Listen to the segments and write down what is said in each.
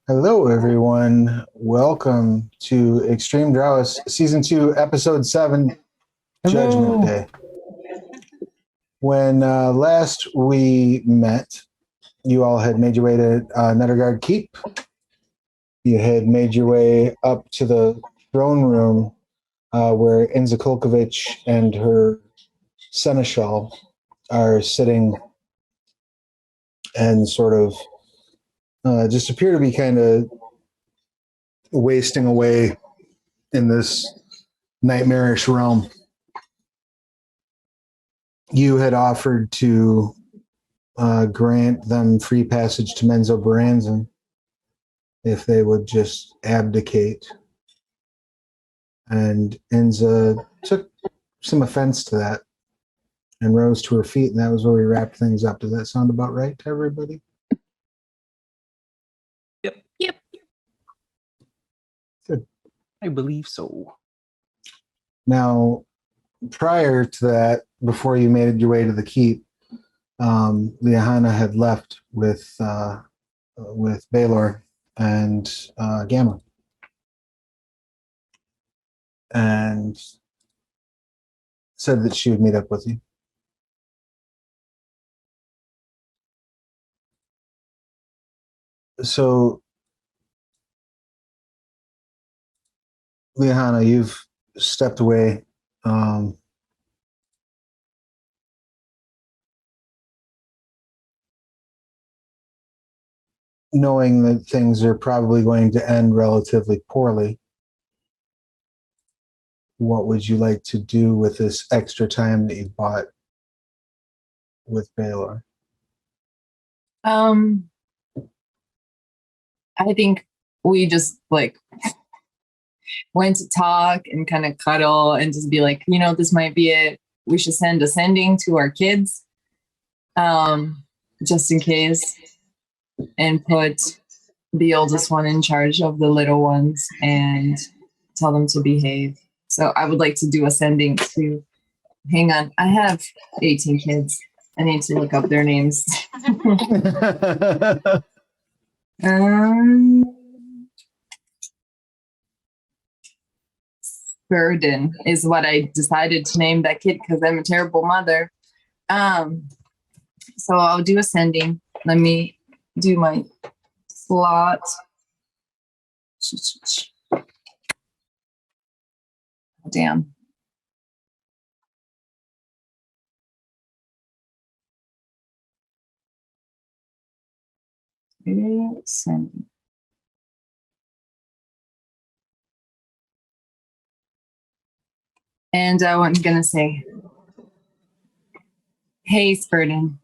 Hello, everyone. Welcome to Extreme Drowess, Season 2, Episode 7, Judgment Hello. Day. When last we met, you all had made your way to Nethergard Keep. You had made your way up to the throne room where Inza Kulkovic and her seneschal are sitting and sort of just appear to be kind of wasting away in this nightmarish realm. You had offered to grant them free passage to Menzo Baranzan if they would just abdicate. And Enza took some offense to that and rose to her feet, and that was where we wrapped things up. Does that sound about right to everybody? Yep. Good. I believe so. Now, prior to that, before you made your way to the keep, Liahana had left with Baelor and Gamma, and said that she would meet up with you. So, Liahana, you've stepped away. Knowing that things are probably going to end relatively poorly. What would you like to do with this extra time that you bought with Baelor? I think we just went to talk and kind of cuddle and just be like, this might be it. We should send a sending to our kids, just in case, and put the oldest one in charge of the little ones and tell them to behave. So I would like to do a sending to, hang on, I have 18 kids. I need to look up their names. Burden is what I decided to name that kid because I'm a terrible mother. So I'll do a sending. Let me do my slot. Damn. Sending. And I'm going to say, hey, Spurden,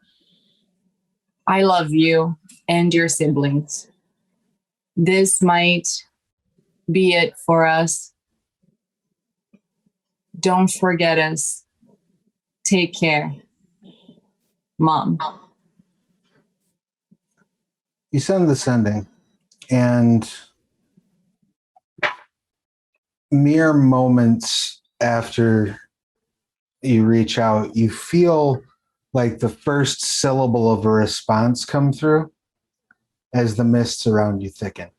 I love you and your siblings. This might be it for us. Don't forget us. Take care. Mom. You send the sending, and mere moments after you reach out, you feel like the first syllable of a response come through as the mists around you thicken.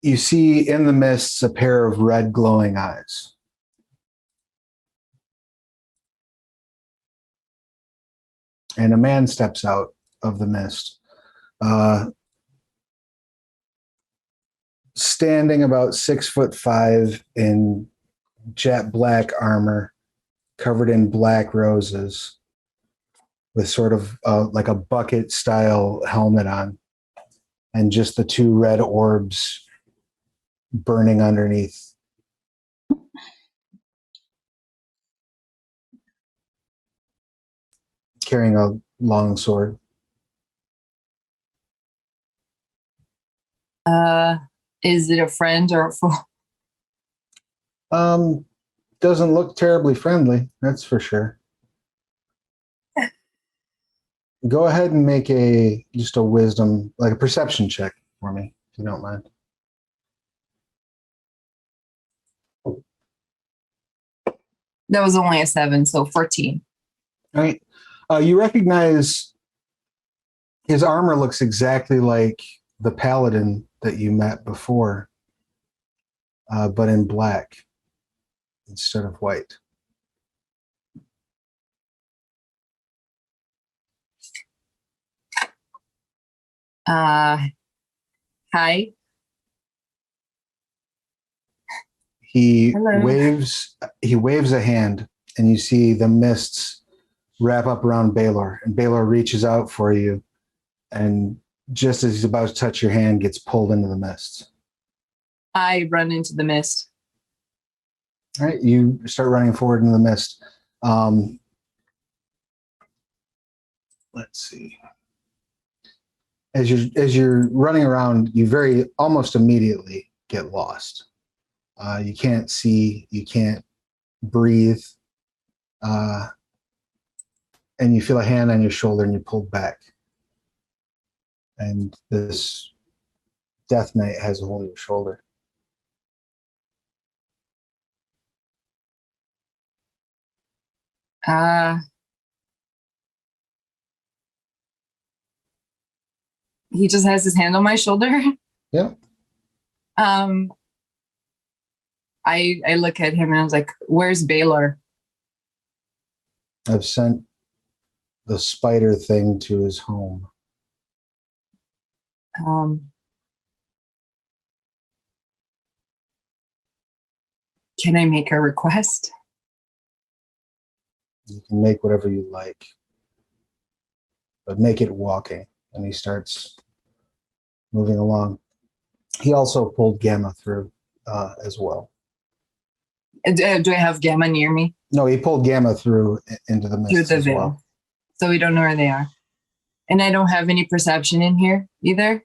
You see in the mists a pair of red glowing eyes. And a man steps out of the mist, standing about 6'5" in jet black armor, covered in black roses, with sort of like a bucket style helmet on, and just the two red orbs burning underneath. Carrying a long sword. Is it a friend or a foe? Doesn't look terribly friendly, that's for sure. Go ahead and make just a wisdom, like a perception check for me, if you don't mind. That was only a 7, so 14. All right. You recognize his armor looks exactly like the paladin that you met before, but in black instead of white. Hi. He Hello. waves a hand, and you see the mists wrap up around Baylor, and Baylor reaches out for you, and just as he's about to touch your hand, gets pulled into the mist. I run into the mist. All right, you start running forward into the mist. Let's see. As you're running around, you almost immediately get lost. You can't see, you can't breathe, and you feel a hand on your shoulder, and you're pulled back. And this Death Knight has a hold of your shoulder. He just has his hand on my shoulder. Yeah. I look at him and I was like, "Where's Baylor?" I've sent the spider thing to his home. Can I make a request? You can make whatever you like, but make it walking. And he starts moving along. He also pulled Gamma through as well. Do I have Gamma near me? No, he pulled Gamma through into the Through mist the as veil. well. So we don't know where they are. And I don't have any perception in here either.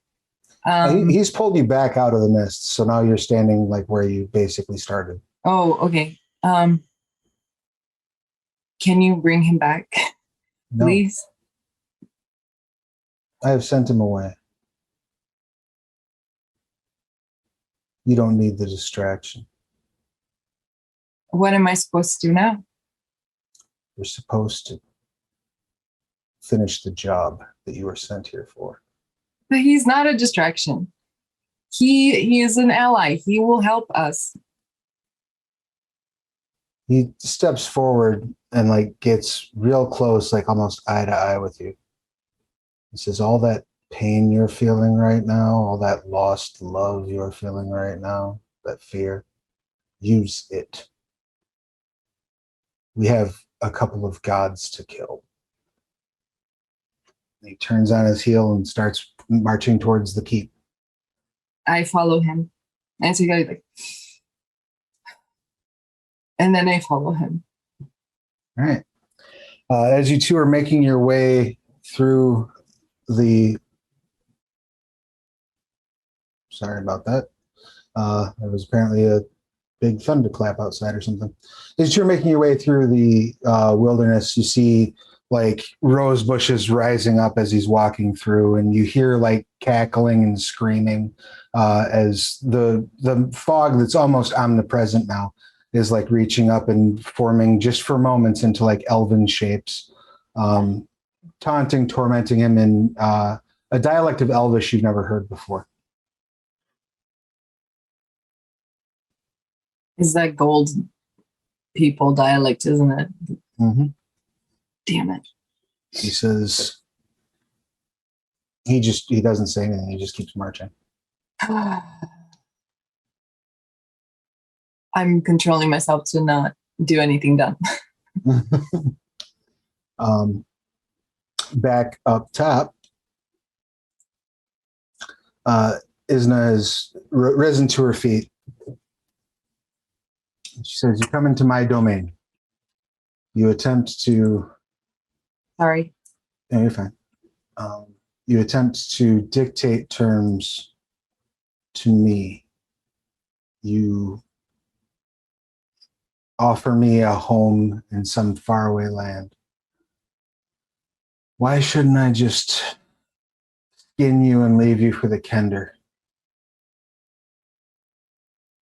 He's pulled you back out of the mist, so now you're standing like where you basically started. Oh, okay. Can you bring him back, No, please? I have sent him away. You don't need the distraction. What am I supposed to do now? You're supposed to finish the job that you were sent here for. But he's not a distraction. He is an ally. He will help us. He steps forward and like gets real close, like almost eye to eye with you. He says, all that pain you're feeling right now, all that lost love you're feeling right now, that fear, use it. We have a couple of gods to kill. He turns on his heel and starts marching towards the keep. I follow him. And so he goes like, and then I follow him. All right. As you two are making your way through the... Sorry about that. There was apparently a big thunderclap outside or something. As you're making your way through the wilderness, you see like rose bushes rising up as he's walking through, and you hear like cackling and screaming as the fog that's almost omnipresent now is like reaching up and forming just for moments into like elven shapes, taunting, tormenting him in a dialect of Elvish you've never heard before. Is that gold people dialect, isn't it? Mm-hmm. Damn it. He says, he doesn't say anything. He just keeps marching. I'm controlling myself to not do anything dumb. Back up top, Isna has risen to her feet. She says, you come into my domain. You attempt to... Sorry. No, you're fine. You attempt to dictate terms to me. You offer me a home in some faraway land. Why shouldn't I just skin you and leave you for the Kender?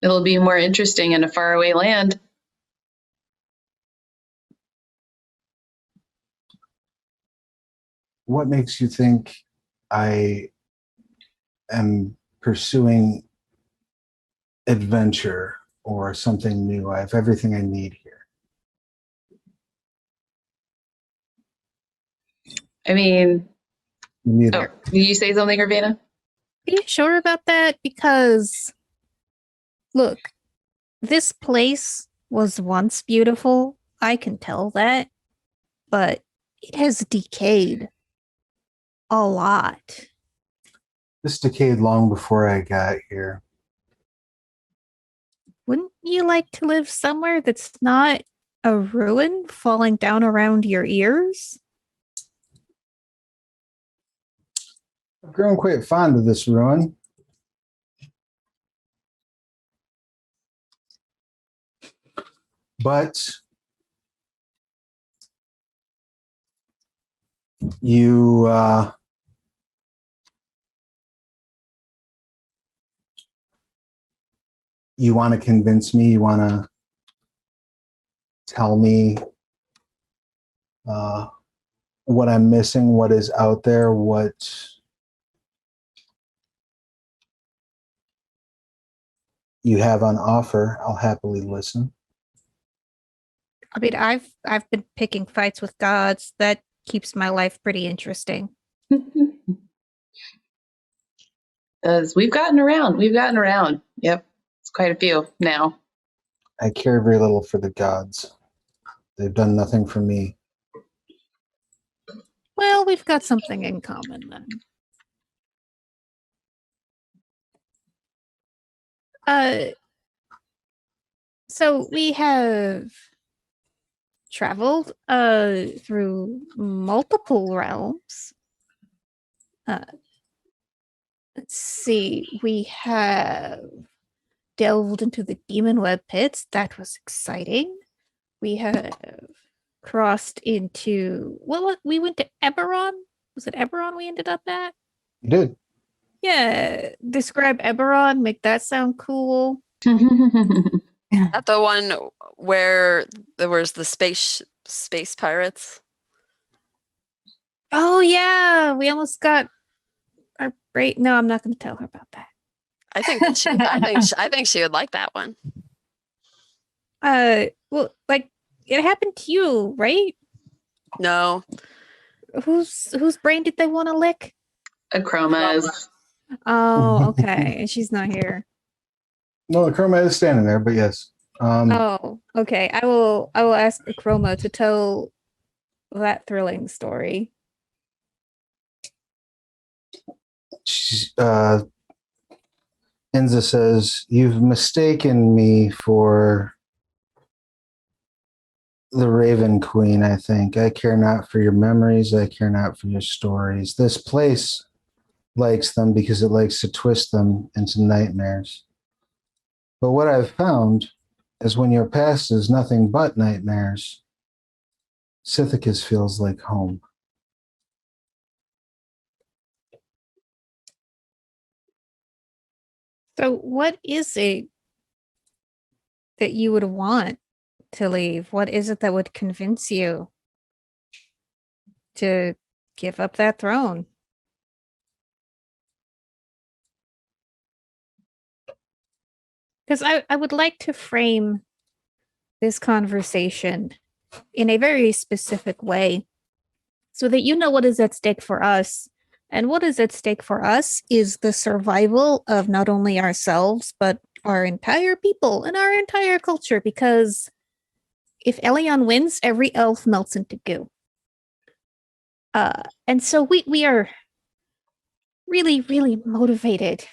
It'll be more interesting in a faraway land. what makes you think I am pursuing adventure or something new? I have everything I need here. I mean, Neither. did you say something, Urbana? Are you sure about that? Because, look, this place was once beautiful. I can tell that. But it has decayed a lot. This decayed long before I got here. Wouldn't you like to live somewhere that's not a ruin falling down around your ears? I've grown quite fond of this ruin. But you you want to convince me, you want to tell me what I'm missing, what is out there, what you have on offer. I'll happily listen. I mean, I've been picking fights with gods. That keeps my life pretty interesting. As we've gotten around. Yep. It's quite a few now. I care very little for the gods. They've done nothing for me. Well, we've got something in common then. So we have traveled through multiple realms. Let's see. We have delved into the demon web pits. That was exciting. We have crossed into we went to Eberron. Was it Eberron we ended up at? You did. Yeah. Describe Eberron. Make that sound cool. At the one where there was the space pirates. Oh yeah, we almost got our break. No, I'm not going to tell her about that. I think she would like that one. Well, like it happened to you, right? No, Whose brain did they want to lick? Chroma's. Oh, okay. And she's not here. No, the Chroma is standing there, but yes. Oh, okay. I will ask Chroma to tell that thrilling story. Enza says, "You've mistaken me for the Raven Queen, I think. I care not for your memories. I care not for your stories. This place likes them because it likes to twist them into nightmares. But what I've found is when your past is nothing but nightmares, Sithicus feels like home." So, what is it that you would want to leave? What is it that would convince you to give up that throne? Because I would like to frame this conversation in a very specific way so that you know what is at stake for us. And what is at stake for us is the survival of not only ourselves, but our entire people and our entire culture. Because if Elion wins, every elf melts into goo. And so we are really, really motivated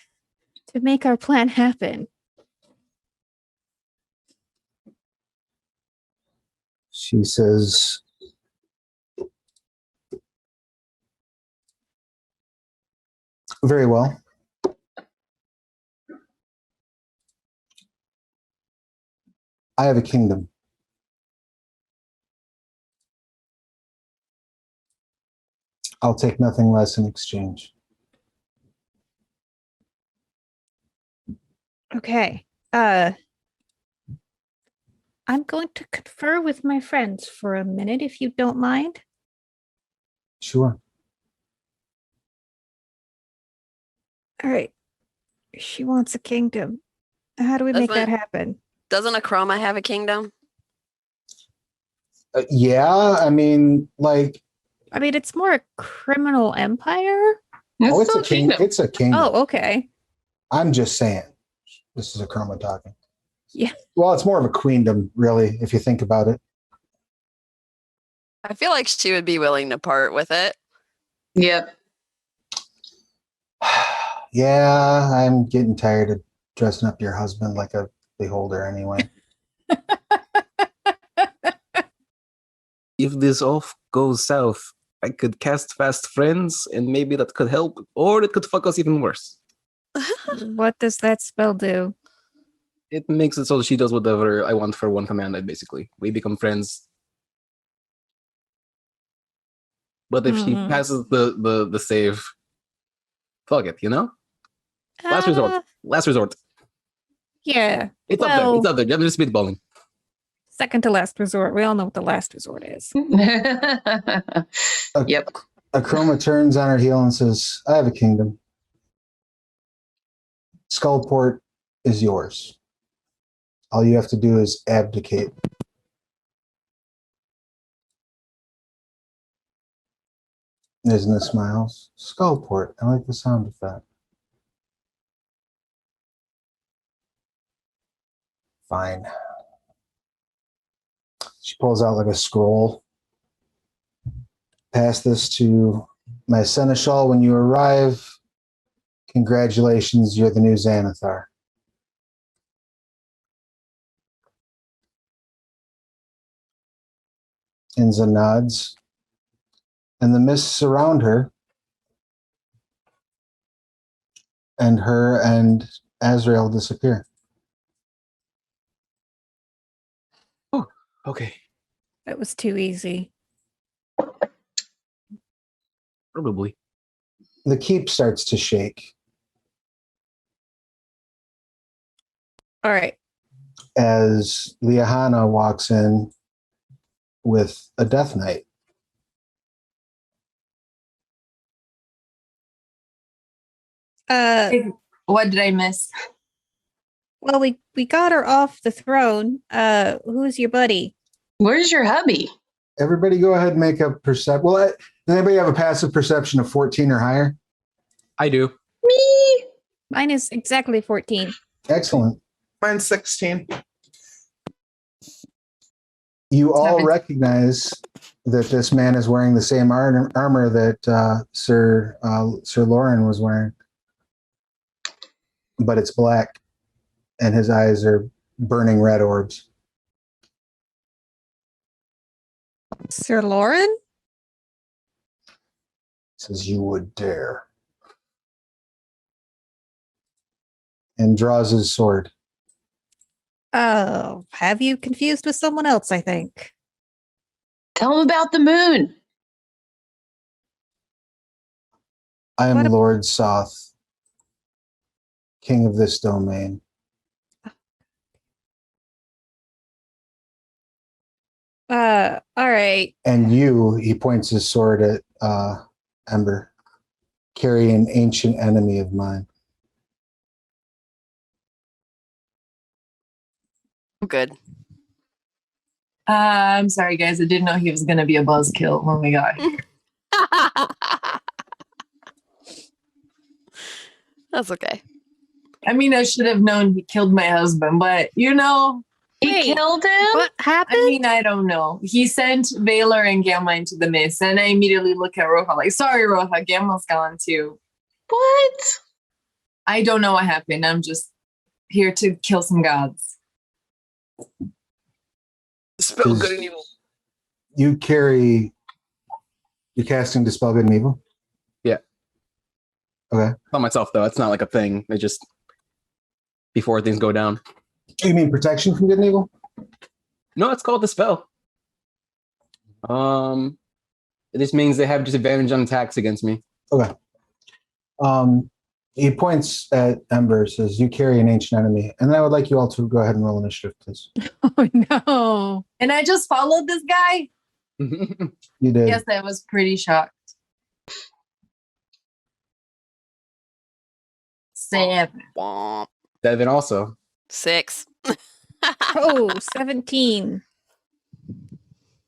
to make our plan happen. She says, "Very well. I have a kingdom. I'll take nothing less in exchange." Okay. I'm going to confer with my friends for a minute, if you don't mind. Sure. All right. She wants a kingdom. How do we make that Doesn't- happen? Doesn't Akroma have a kingdom? Yeah, I mean, like, I mean, it's more a criminal empire. oh, it's still a king. It's a kingdom. Oh, okay. I'm just saying. This is a chroma talking. Yeah. Well, it's more of a queendom, really, if you think about it. I feel like she would be willing to part with it. Yep. Yeah, I'm getting tired of dressing up your husband like a beholder anyway. If this all goes south, I could cast Fast Friends, and maybe that could help, or it could fuck us even worse. What does that spell do? It makes it so she does whatever I want for one command, basically. We become friends. But if she Mhm. passes the save, fuck it, you know? Last resort. Last resort. Yeah. It's up there. Well- It's up there. I'm just spitballing. Second to last resort. We all know what the last resort is. Yep. A chroma turns on her heel and says, I have a kingdom. Skullport is yours. All you have to do is abdicate. Isn't it smiles? Skullport. I like the sound of that. Fine. She pulls out like a scroll. Pass this to my seneschal when you arrive. Congratulations, you're the new Xanathar. Inza nods. And the mists surround her. And her and Azrael disappear. Okay. That was too easy. Probably. The keep starts to shake All right. as Liahana walks in with a death knight. What did I miss? Well, we got her off the throne. Who's your buddy? Where's your hubby? Everybody go ahead and make a perception. Well, does anybody have a passive perception of 14 or higher? I do. Me. Mine is exactly 14. Excellent. Mine's 16. You all 17. recognize that this man is wearing the same armor that Sir Lauren was wearing, but it's black, and his eyes are burning red orbs. Sir Lauren? Says, you would dare. And draws his sword. Oh, have you confused with someone else, I think. Tell him about the moon. I am What a- Lord Soth, king of this domain. All right. And you, he points his sword at Ember, carry an ancient enemy of mine. Good. I'm sorry, guys. I didn't know he was going to be a buzzkill when we got here. That's okay. I mean, I should have known he killed my husband, but you know, He Wait, killed him? What happened? I mean, I don't know. He sent Valor and Gamma into the mist, and I immediately look at Roja like, sorry, Roja, Gamma's gone too. What? I don't know what happened. I'm just here to kill some gods. Spell Is- good and evil. You're casting Dispel Good and Evil? Not myself, though. It's not like a thing. It just, before things go down. You mean protection from good and evil? No, it's called the spell. This means they have disadvantage on attacks against me. Okay. He points at Ember, says, you carry an ancient enemy. And I would like you all to go ahead and roll initiative, please. Oh, no. And I just followed this guy? You did. Yes, I was pretty shocked. 7. Womp. 7 also. 6. Oh, 17.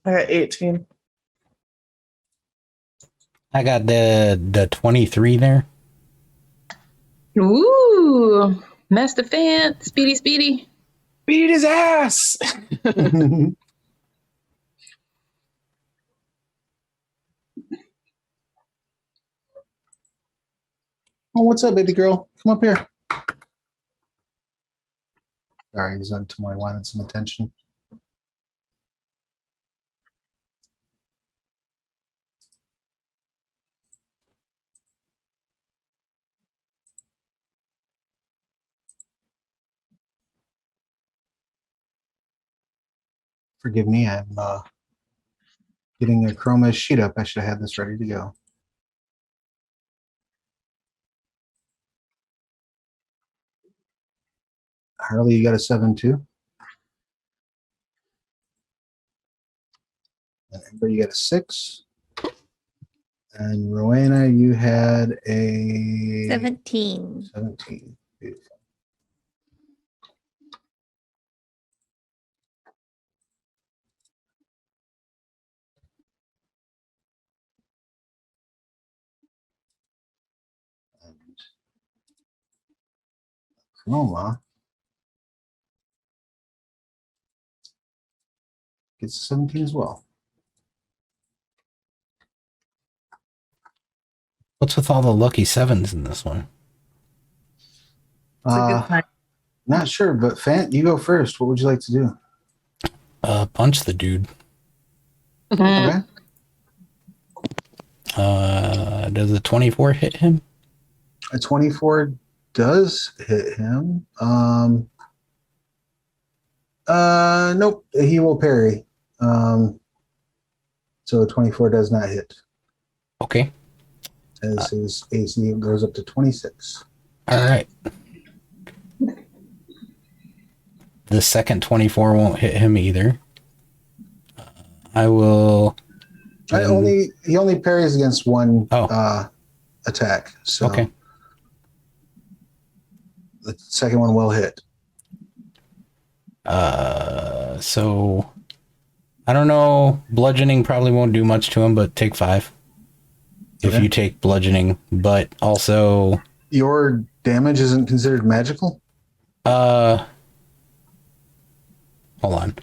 I got 18. I got the 23 there. Ooh, Master Fan, speedy. Beat his ass! Oh, what's up, baby girl? Come up here. Sorry, he's on to my wanted some attention. Forgive me, I'm getting a chroma sheet up. I should have had this ready to go. Harley, you got a 7 too? And Amber, you got a 6. And Rowena, you had a 17. 17. Beautiful. And Chroma gets a 17 as well. What's with all the lucky 7s in this one? It's a good time. Not sure, but Fant, you go first. What would you like to do? Punch the dude. Mm. Okay. Does a 24 hit him? A 24 does hit him. Nope, he will parry. So a 24 does not hit, Okay. as his AC goes up to 26. All right. The second 24 won't hit him either. I will. He only parries against one Oh. attack. So Okay. the second one will hit. So I don't know. Bludgeoning probably won't do much to him, but take 5 if Okay. you take bludgeoning. But also, Your damage isn't considered magical? hold on.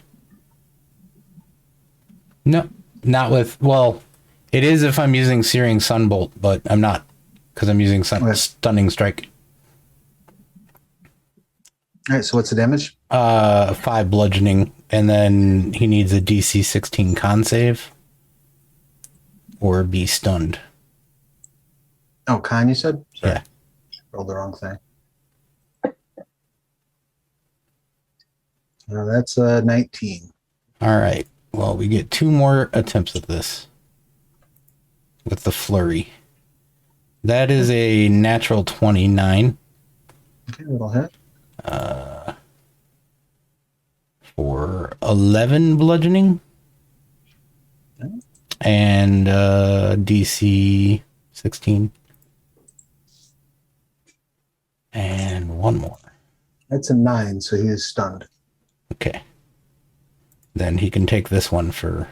No, not with. Well, it is if I'm using Searing Sunbolt, but I'm not because I'm using Okay. Stunning Strike. All right, so what's the damage? 5 bludgeoning, and then he needs a DC 16 con save or be stunned. Oh, con, you said? Sorry. Yeah. Rolled the wrong thing. That's 19. All right. Well, we get 2 more attempts at this with the flurry. That is a natural 29 Okay, little hit. for 11 bludgeoning Okay. and DC 16. And one more. That's a 9, so he is stunned. Okay. Then he can take this one for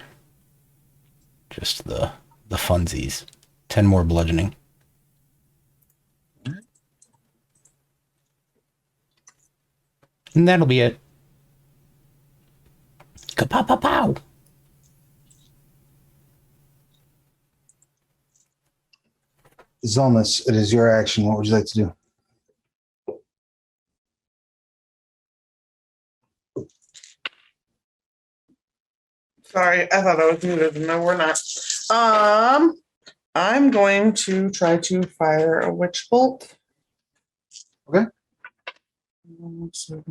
just the funsies. 10 more bludgeoning. And that'll be it. Ka-pow-pow-pow. Zelmus, it is your action. What would you like to do? Sorry, I thought I was muted. No, we're not. I'm going to try to fire a witch bolt. Okay. So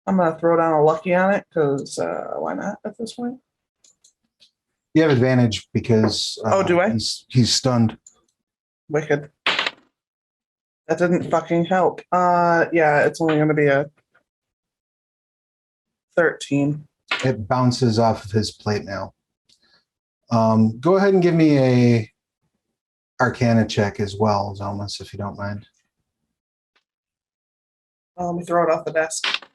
I'm gonna throw down a lucky on it because why not at this point? You have advantage because Oh, do I? He's stunned. Wicked. That didn't fucking help. Yeah, it's only gonna be a 13. It bounces off of his plate now. Go ahead and give me Arcana check as well, Zomas, if you don't mind. Let me throw it off the desk.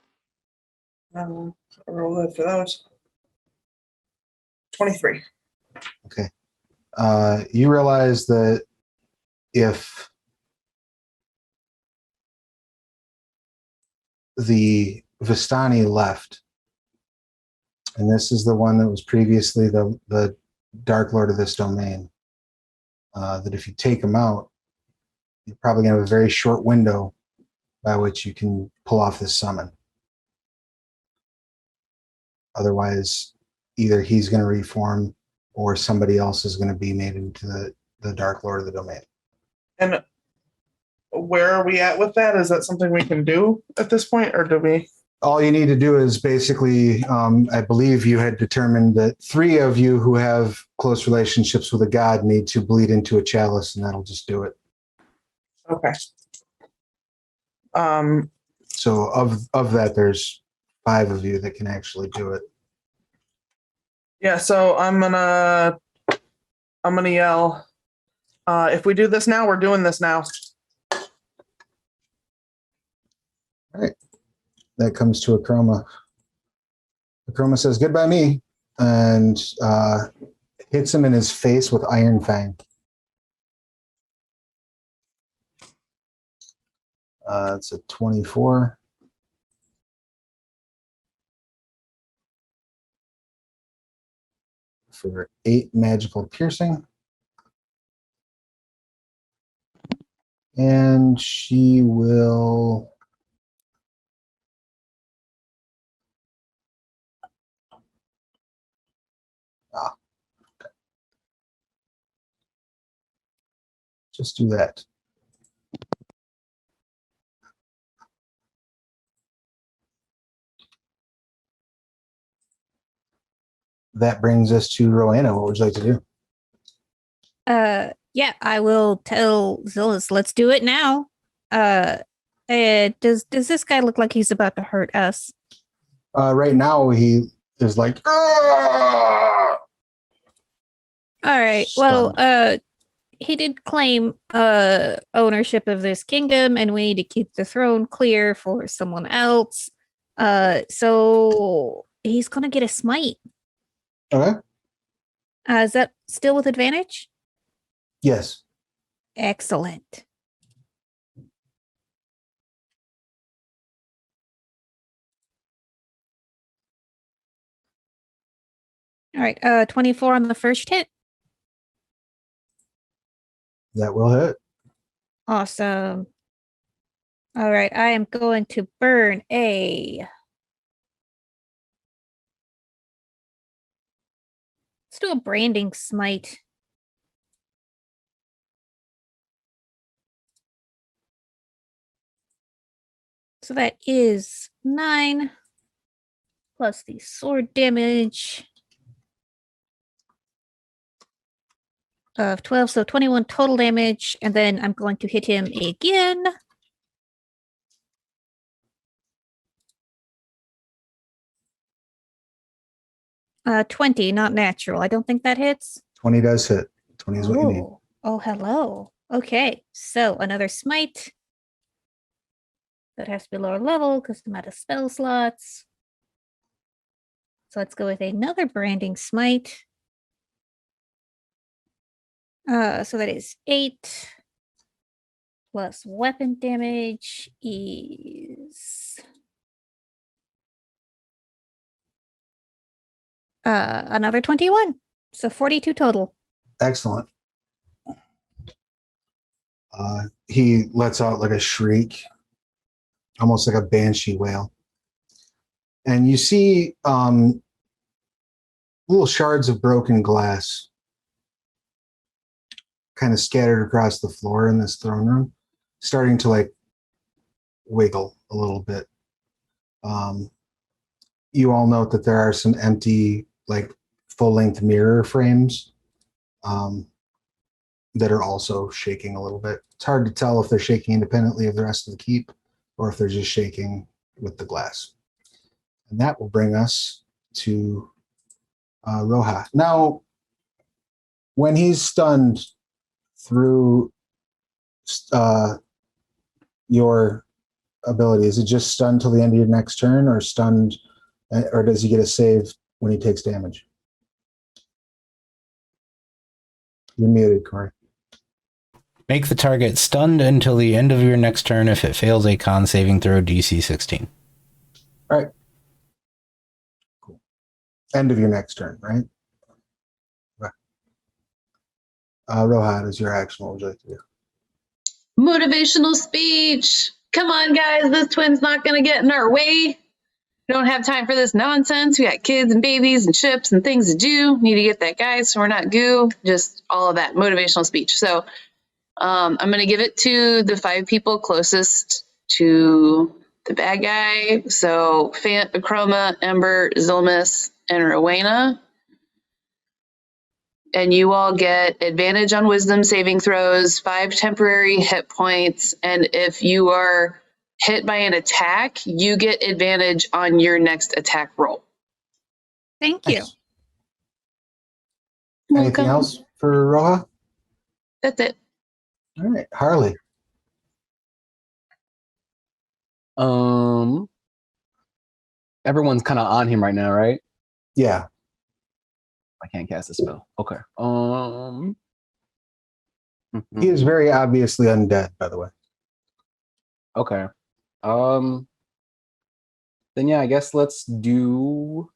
Roll good for those. 23. Okay. You realize that if the Vistani left, and this is the one that was previously the Dark Lord of this domain, that if you take him out, you're probably going to have a very short window by which you can pull off this summon. Otherwise, either he's going to reform or somebody else is going to be made into the Dark Lord of the domain. And where are we at with that? Is that something we can do at this point, or do we? All you need to do is basically, I believe you had determined that 3 of you who have close relationships with a god need to bleed into a chalice, and that'll just do it. Okay. So of that, there's 5 of you that can actually do it. Yeah, so I'm gonna yell. If we do this now, we're doing this now. All right. That comes to Akroma. Akroma says, "Goodbye, me," and hits him in his face with Iron Fang. It's a 24. For 8 magical piercing. And she will... Okay. Just do that. That brings us to Rowena. What would you like to do? Yeah, I will tell Zillus, let's do it now. Does this guy look like he's about to hurt us? Right now, he is like, "Ah!" All right. Well, he did claim ownership of this kingdom, and we need to keep the throne clear for someone else. So he's gonna get a smite. Okay. Is that still with advantage? Yes. Excellent. All right, 24 on the first hit. That will hit. Awesome. All right, I am going to burn a... Let's do a branding smite. So that is 9 plus the sword damage of 12, so 21 total damage, and then I'm going to hit him again. Uh, 20, not natural. I don't think that hits. 20 does hit. 20 is what you need. Ooh. Oh, hello. Okay, so another smite. That has to be lower level because I'm out of spell slots. So let's go with another branding smite. So that is 8 plus weapon damage is another 21. So 42 total. Excellent. He lets out like a shriek, almost like a banshee wail. And you see little shards of broken glass kind of scattered across the floor in this throne room, starting to like wiggle a little bit. You all note that there are some empty, like full-length mirror frames that are also shaking a little bit. It's hard to tell if they're shaking independently of the rest of the keep or if they're just shaking with the glass. And that will bring us to Roja. Now, when he's stunned through your ability? Is it just stunned till the end of your next turn, or stunned, or does he get a save when he takes damage? You're muted, Corey. Make the target stunned until the end of your next turn if it fails a con saving throw DC 16. All right. Cool. End of your next turn, right? Rohan, is your action. What would you like to do? Motivational speech. Come on, guys. This twin's not going to get in our way. We don't have time for this nonsense. We got kids and babies and ships and things to do. Need to get that guy so we're not goo. Just all of that motivational speech. So I'm going to give it to the 5 people closest to the bad guy. So Fant, Akroma, Ember, Zilmus, and Rowena. And you all get advantage on wisdom saving throws, 5 temporary hit points, and if you are hit by an attack, you get advantage on your next attack roll. Thank you. Nice. Anything else for Roha? That's it. All right, Harley. Everyone's kind of on him right now, right? Yeah. I can't cast a spell. Okay. He is very obviously undead, by the way. Okay. Then yeah, I guess let's do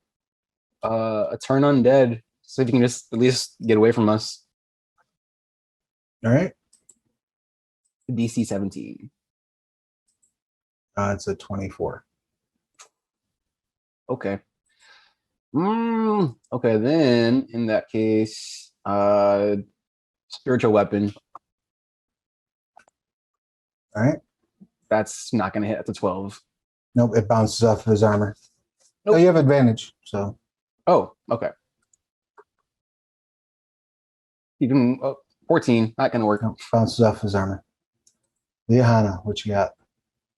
a turn undead, so if you can just at least get away from us. All right. DC 17. It's a 24. Okay. Okay, then in that case, spiritual weapon. All right. That's not gonna hit at the 12. Nope, it bounces off of his armor. Nope. Oh, you have advantage, so. Oh, okay. You can 14, not gonna work. Nope, bounces off his armor. Liahana, what you got?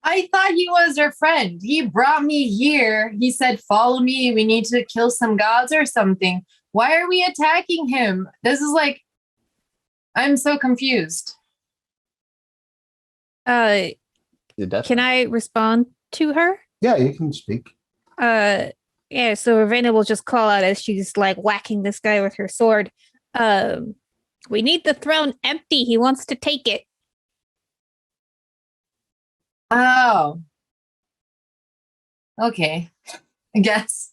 I thought he was our friend. He brought me here. He said, follow me. We need to kill some gods or something. Why are we attacking him? This is like, I'm so confused. The death. Can I respond to her? Yeah, you can speak. Yeah, so Ravenna will just call out as she's like whacking this guy with her sword. We need the throne empty. He wants to take it. Oh. Okay. I guess.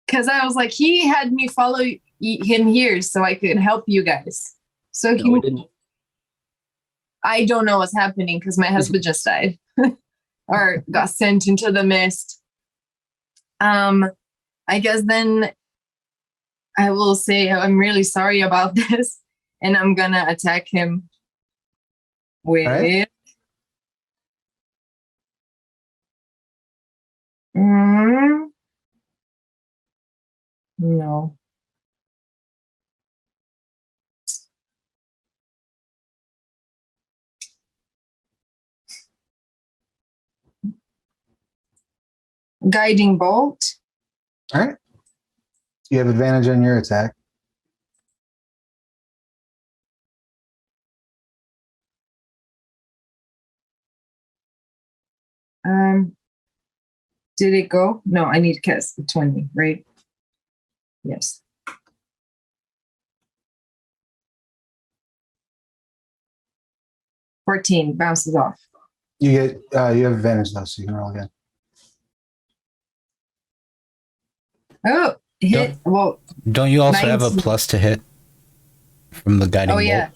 Because I was like, he had me follow him here so I could help you guys. So No, we didn't. I don't know what's happening because my husband just died or got sent into the mist. I guess then I will say I'm really sorry about this, and I'm gonna attack him with Right. No. Guiding bolt. All right. You have advantage on your attack. Did it go? No, I need to cast the 20, right? Yes. $14 bounces off. You get you have advantage though, so you can roll again. Oh, hit. Well, Don't you also have a 19. plus to hit from the guiding Oh, bolt? yeah.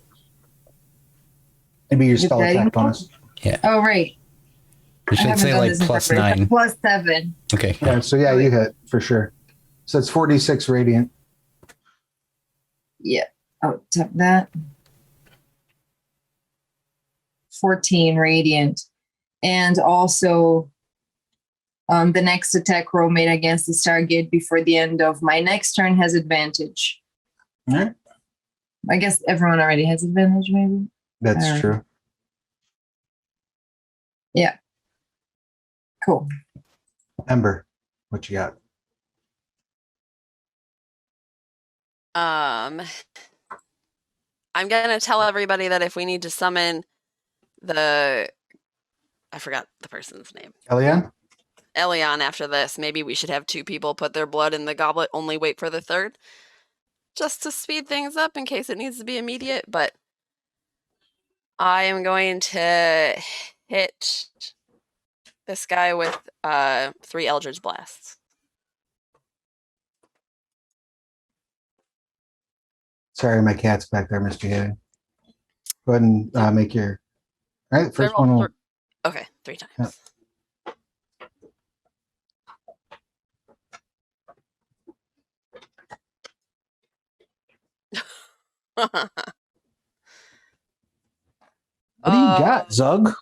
Maybe your The spell guiding attack bolt? bonus. Yeah. Oh, right. It should say like plus 9. Plus 7. Okay. Yeah, so yeah, you hit for sure. So it's 46 radiant. Yeah. Oh, tap that. 14 radiant. And also the next attack roll made against the target before the end of my next turn has advantage. All right. I guess everyone already has advantage, maybe? That's All right. true. Yeah. Cool. Ember, what you got? I'm gonna tell everybody that if we need to summon I forgot the person's name. Elion? Elion after this, maybe we should have 2 people put their blood in the goblet, only wait for the third. Just to speed things up in case it needs to be immediate, but I am going to hit this guy with 3 Eldritch Blasts. Sorry, my cat's back there, Mr. Haley. Go ahead and make your. All right, first one will. Okay, 3 times. What do you got, Zug?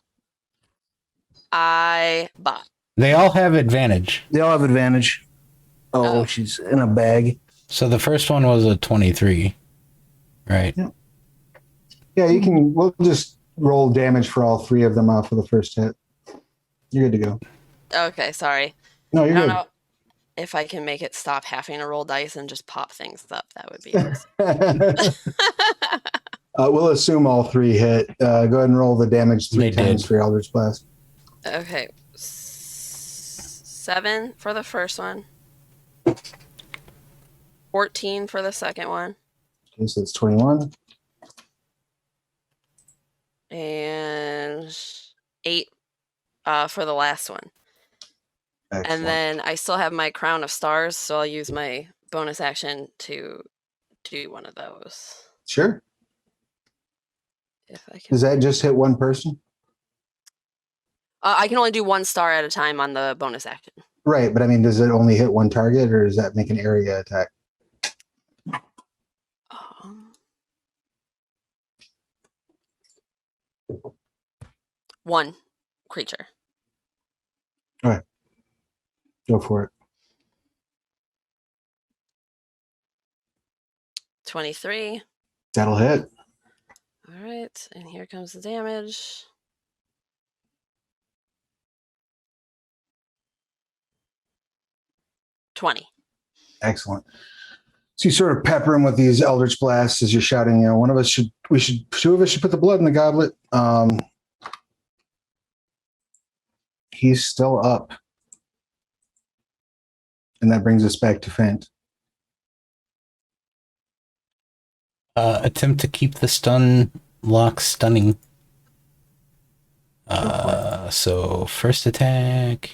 I bought. They all have advantage. They all have advantage. Oh. She's in a bag. So the first one was a 23, right? Yeah, you can. We'll just roll damage for all 3 of them off of the first hit. You're good to go. Okay, sorry. No, I you're don't good. know if I can make it stop having to roll dice and just pop things up. That would be nice. We'll assume all 3 hit. Go ahead and roll the damage 3 They times did. for Eldritch Blast. Okay. 7 for the first one. 14 for the second one. Okay, so it's 21. And 8 for the last one. Excellent. And then I still have my Crown of Stars, so I'll use my bonus action to do one of those. Sure. If I can. Does that just hit one person? I can only do 1 star at a time on the bonus action. Right, but I mean, does it only hit one target, or does that make an area attack? 1 creature. All right. Go for it. 23. That'll hit. All right, and here comes the damage. $20. Excellent. So you sort of pepper him with these Eldritch Blasts as you're shouting, you know, two of us should put the blood in the goblet. He's still up. And that brings us back to Fent. Attempt to keep the stun lock stunning. So first attack.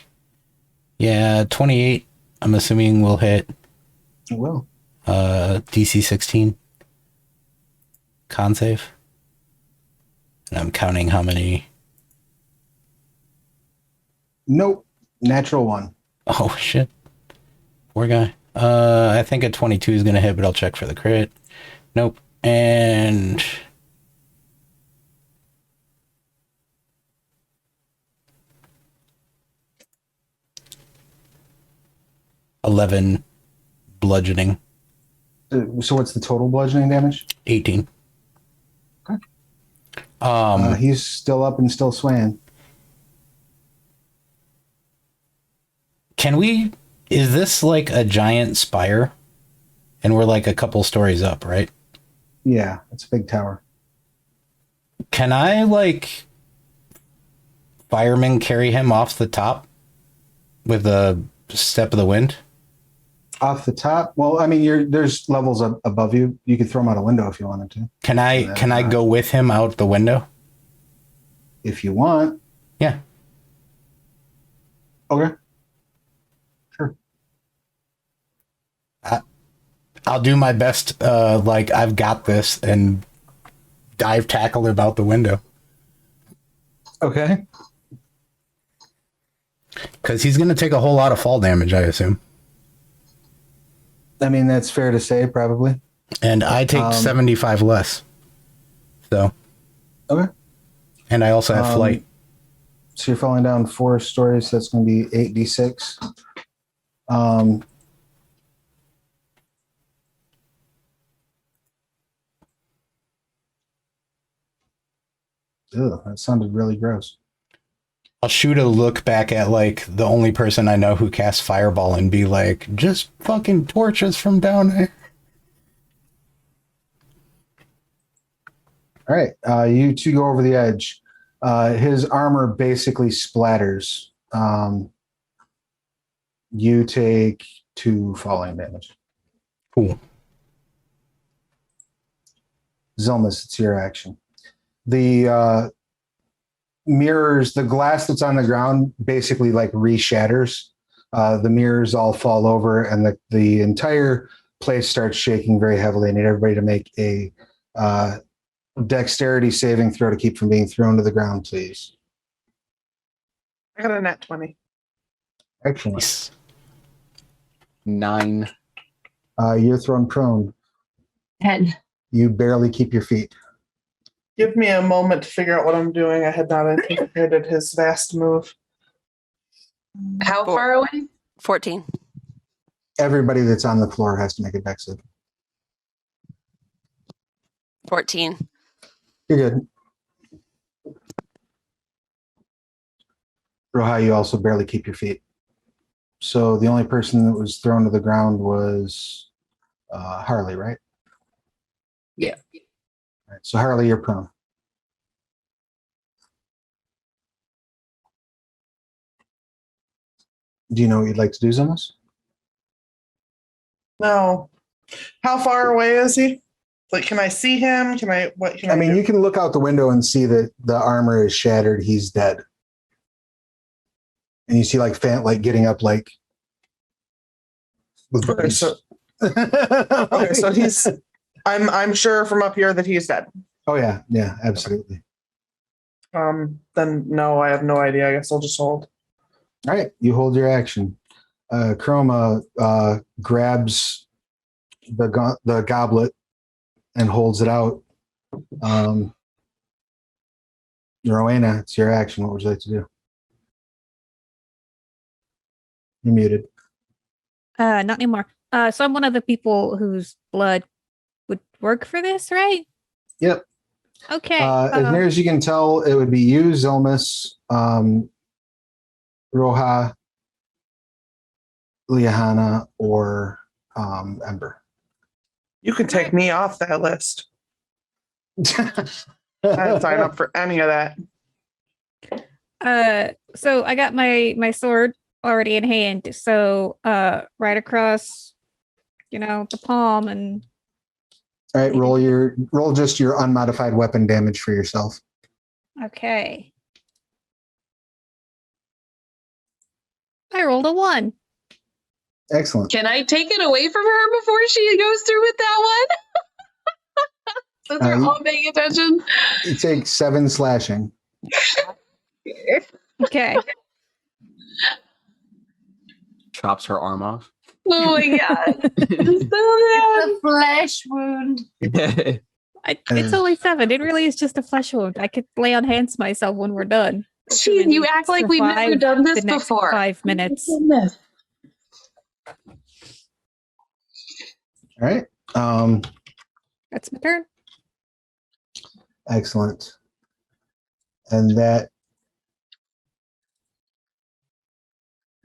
Yeah, 28. I'm assuming will hit. It will. DC 16. Con save. And I'm counting how many. Nope. Natural 1. Oh, shit. Poor guy. I think a 22 is going to hit, but I'll check for the crit. Nope. And... $11 bludgeoning. So what's the total bludgeoning damage? 18. Okay. He's still up and still swaying. Can we... Is this like a giant spire? And we're like a couple stories up, right? Yeah, it's a big tower. Can I, like, fireman carry him off the top with a step of the wind? Off the top? Well, I mean, there's levels above you. You could throw him out a window if you wanted to. Can I go with him out the window? If you want. Yeah. Okay. Sure. I'll do my best, like, I've got this, and dive tackle him out the window. Okay. Because he's going to take a whole lot of fall damage, I assume. I mean, that's fair to say, probably. And I take 75 less. So. Okay. And I also have flight. So you're falling down 4 stories. So that's going to be 8d6. Ugh, that sounded really gross. I'll shoot a look back at, like, the only person I know who casts Fireball and be like, just fucking torch us from down there. All right. You two go over the edge. His armor basically splatters. You take 2 falling damage. Cool. Zelmus, it's your action. The mirrors, the glass that's on the ground basically like re-shatters. The mirrors all fall over and the entire place starts shaking very heavily. I need everybody to make a dexterity saving throw to keep from being thrown to the ground, please. I got a nat 20. Excellent. Nice. 9. You're thrown prone. 10. You barely keep your feet. Give me a moment to figure out what I'm doing. I had not anticipated his vast move. How far away? 14. Everybody that's on the floor has to make a dex save. 14. You're good. Roha, you also barely keep your feet. So the only person that was thrown to the ground was Harley, right? Yeah. All right, so Harley, you're prone. Do you know what you'd like to do, Zemus? No. How far away is he? Like, can I see him? What can I I mean, do? you can look out the window and see that the armor is shattered. He's dead. And you see like Fant getting up like with Okay, burns. so okay, so he's I'm sure from up here that he's dead. Oh yeah, absolutely. Then no, I have no idea. I guess I'll just hold. All right, you hold your action. Chroma grabs the goblet and holds it out. Rowena, it's your action. What would you like to do? You're muted. Not anymore. So I'm one of the people whose blood would work for this, right? Yep. Okay. As near as you can tell, it would be you, Zelmus, Roha, Liahana, or Ember. You can take me off that list. I didn't sign up for any of that. So I got my sword already in hand. So right across, the palm and. All right, roll just your unmodified weapon damage for yourself. Okay. I rolled a 1. Excellent. Can I take it away from her before she goes through with that one? So they're all paying attention. You take 7 slashing. Okay. Chops her arm off. Oh my god. The flesh wound. It's only 7. It really is just a flesh wound. I could lay on hands myself when we're done. Jeez, you act like we've never Survive done this the next before. 5 minutes. Goodness. All right. That's my turn. Excellent. And that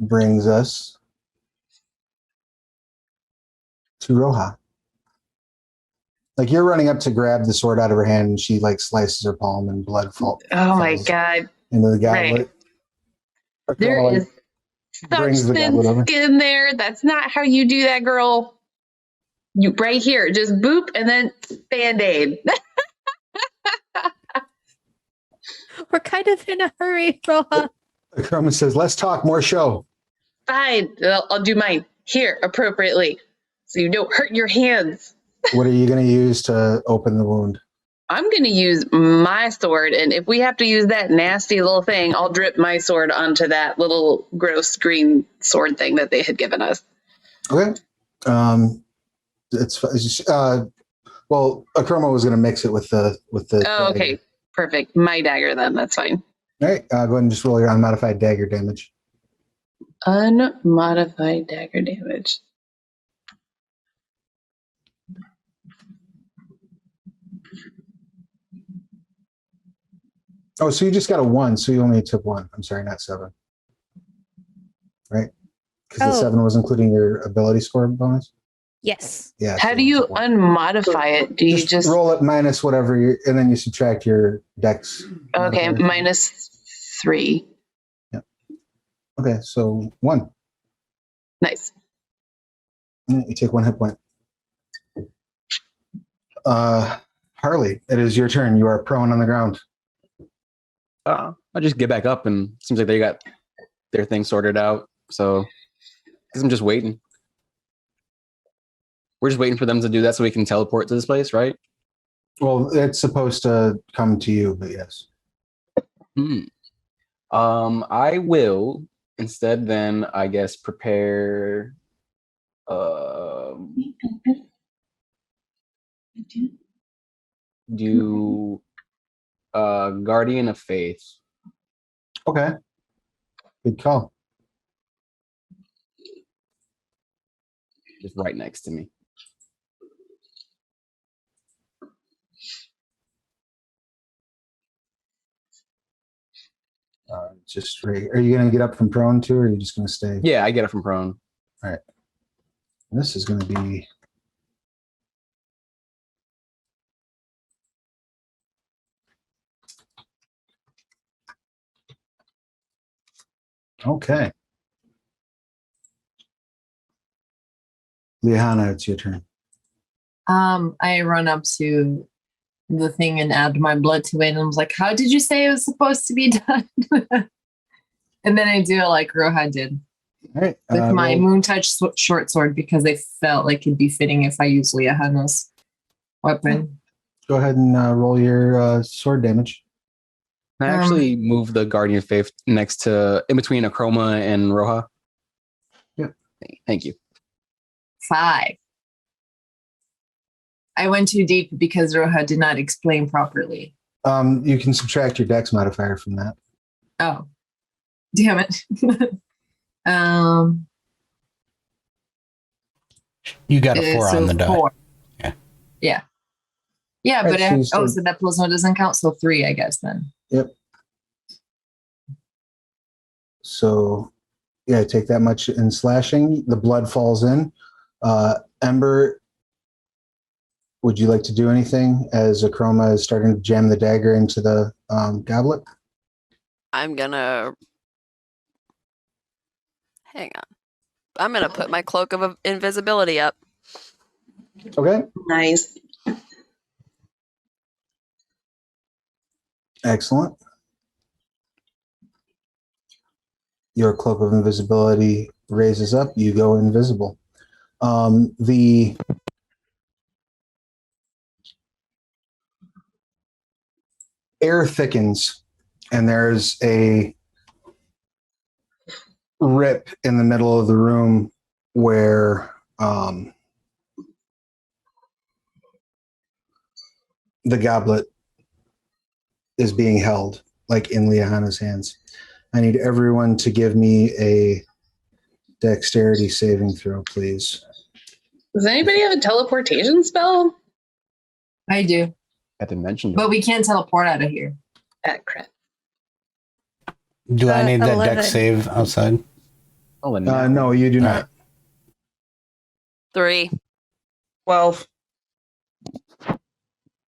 brings us to Roha. Like you're running up to grab the sword out of her hand, and she slices her palm, and blood falls. Oh my god. Into the goblet. Right. There is such brings the thin goblet over. skin there. That's not how you do that, girl. You right here, just boop and then Band-Aid. We're kind of in a hurry, Roha. Chroma says, "Let's talk more show." Fine, I'll do mine here appropriately, so you don't hurt your hands. What are you going to use to open the wound? I'm going to use my sword, and if we have to use that nasty little thing, I'll drip my sword onto that little gross green sword thing that they had given us. Okay. Well, Akroma was going to mix it with the. Oh, okay, perfect. My dagger, then that's fine. All right. Go ahead and just roll your unmodified dagger damage. Unmodified dagger damage. Oh, so you just got a 1, so you only took 1. I'm sorry, not 7. Right? Because the 7 was including your ability score bonus. Yes. Yeah. How so do you it's one. unmodify it? Do you just roll it minus whatever, and then you subtract your dex. okay? modifier. -3. Okay, so 1. Nice. You take 1 hit point. Harley, it is your turn. You are prone on the ground. I'll just get back up, and it seems like they got their thing sorted out. So I guess I'm just waiting. We're just waiting for them to do that so we can teleport to this place, right? Well, it's supposed to come to you, but yes. I will instead then, I guess, prepare do Guardian of Faith. Okay. Good call. Just right next to me. Just right. Are you going to get up from prone too, or are you just going to stay? Yeah, I get it from prone. All right. This is going to be. Okay. Liana, it's your turn. I run up to the thing and add my blood to it, and I was like, "How did you say it was supposed to be done?" And then I do it like Roha did All right. with my moon touch short sword because they felt like it'd be fitting if I use Liahana's weapon. Go ahead and roll your sword damage. I actually move the Guardian of Faith next to in between Akroma and Roha. Yeah. Thank you. 5. I went too deep because Roha did not explain properly. You can subtract your dex modifier from that. Oh, damn it. You got a 4 on the die. 4. Yeah. Yeah. Yeah, but Right, so so that plus 1 doesn't count, so 3, I guess then. Yep. So, yeah, take that much in slashing. The blood falls in. Ember, would you like to do anything as Akroma is starting to jam the dagger into the goblet? I'm gonna hang on. I'm gonna put my cloak of invisibility up. Okay. Nice. Excellent. Your cloak of invisibility raises up. You go invisible. The air thickens, and there's a rip in the middle of the room where the goblet is being held, like in Liahana's hands. I need everyone to give me a dexterity saving throw, please. Does anybody have a teleportation spell? I do. I didn't mention But we can't teleport out of here. Ah, crap. Do I need that 11. dex save outside? Oh, No, you do not. 3. 12.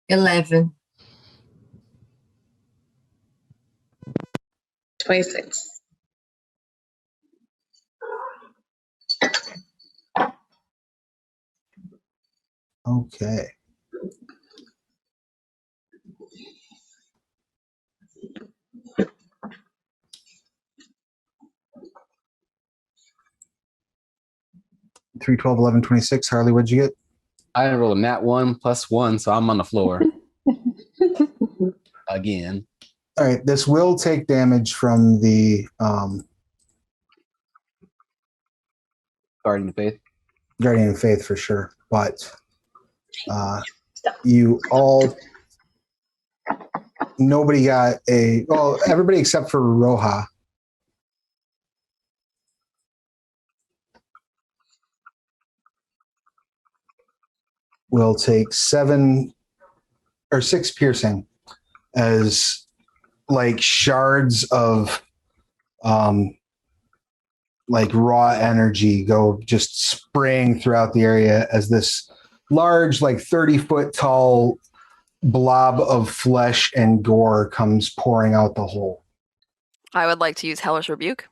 11. 26. Okay. Three, 12, 11, 26. Harley, what'd you get? I rolled a nat 1 plus 1, so I'm on the floor. Again. All right. This will take damage from the Guardian of Faith. Guardian of Faith for sure, but you all, nobody got everybody except for Roha. Will take 7 or 6 piercing as like shards of like raw energy go just spraying throughout the area as this large, like 30-foot tall blob of flesh and gore comes pouring out the hole. I would like to use Hellish Rebuke.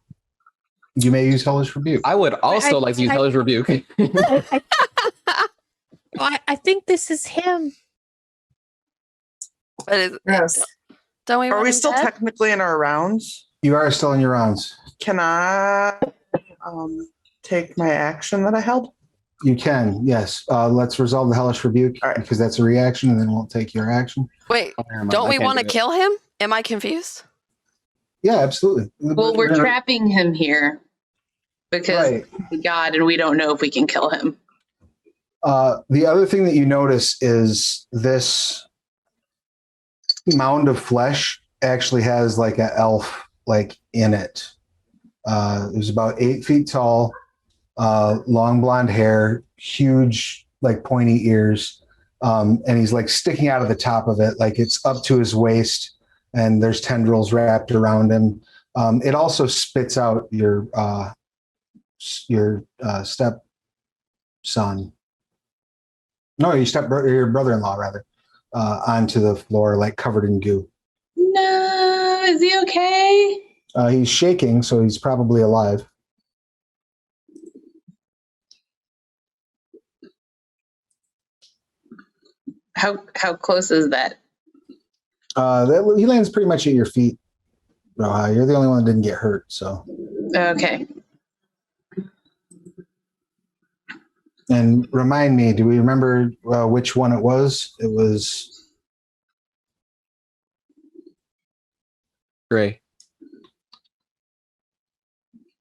You may use Hellish Rebuke. I would also like to use Hellish Rebuke. I think this is him. But is, Yes. don't we? Are want we him still dead? technically in our rounds? You are still in your rounds. Can I take my action that I held? You can, yes. Let's resolve the Hellish Rebuke All right. because that's a reaction, and then we'll take your action. Wait, Oh, never mind, don't I we can't want to do it. kill him? Am I confused? Yeah, absolutely. Well, we're trapping him here because Right. he's God, and we don't know if we can kill him. The other thing that you notice is this mound of flesh actually has like an elf like in it. It was about 8 feet tall, long blonde hair, huge like pointy ears, and he's like sticking out of the top of it, like it's up to his waist, and there's tendrils wrapped around him. It also spits out your step son. No, your brother-in-law rather, onto the floor, like covered in goo. No, is he okay? He's shaking, so he's probably alive. How close is that? He lands pretty much at your feet. You're the only one that didn't get hurt, so. Okay. And remind me, do we remember which one it was? It was Stray.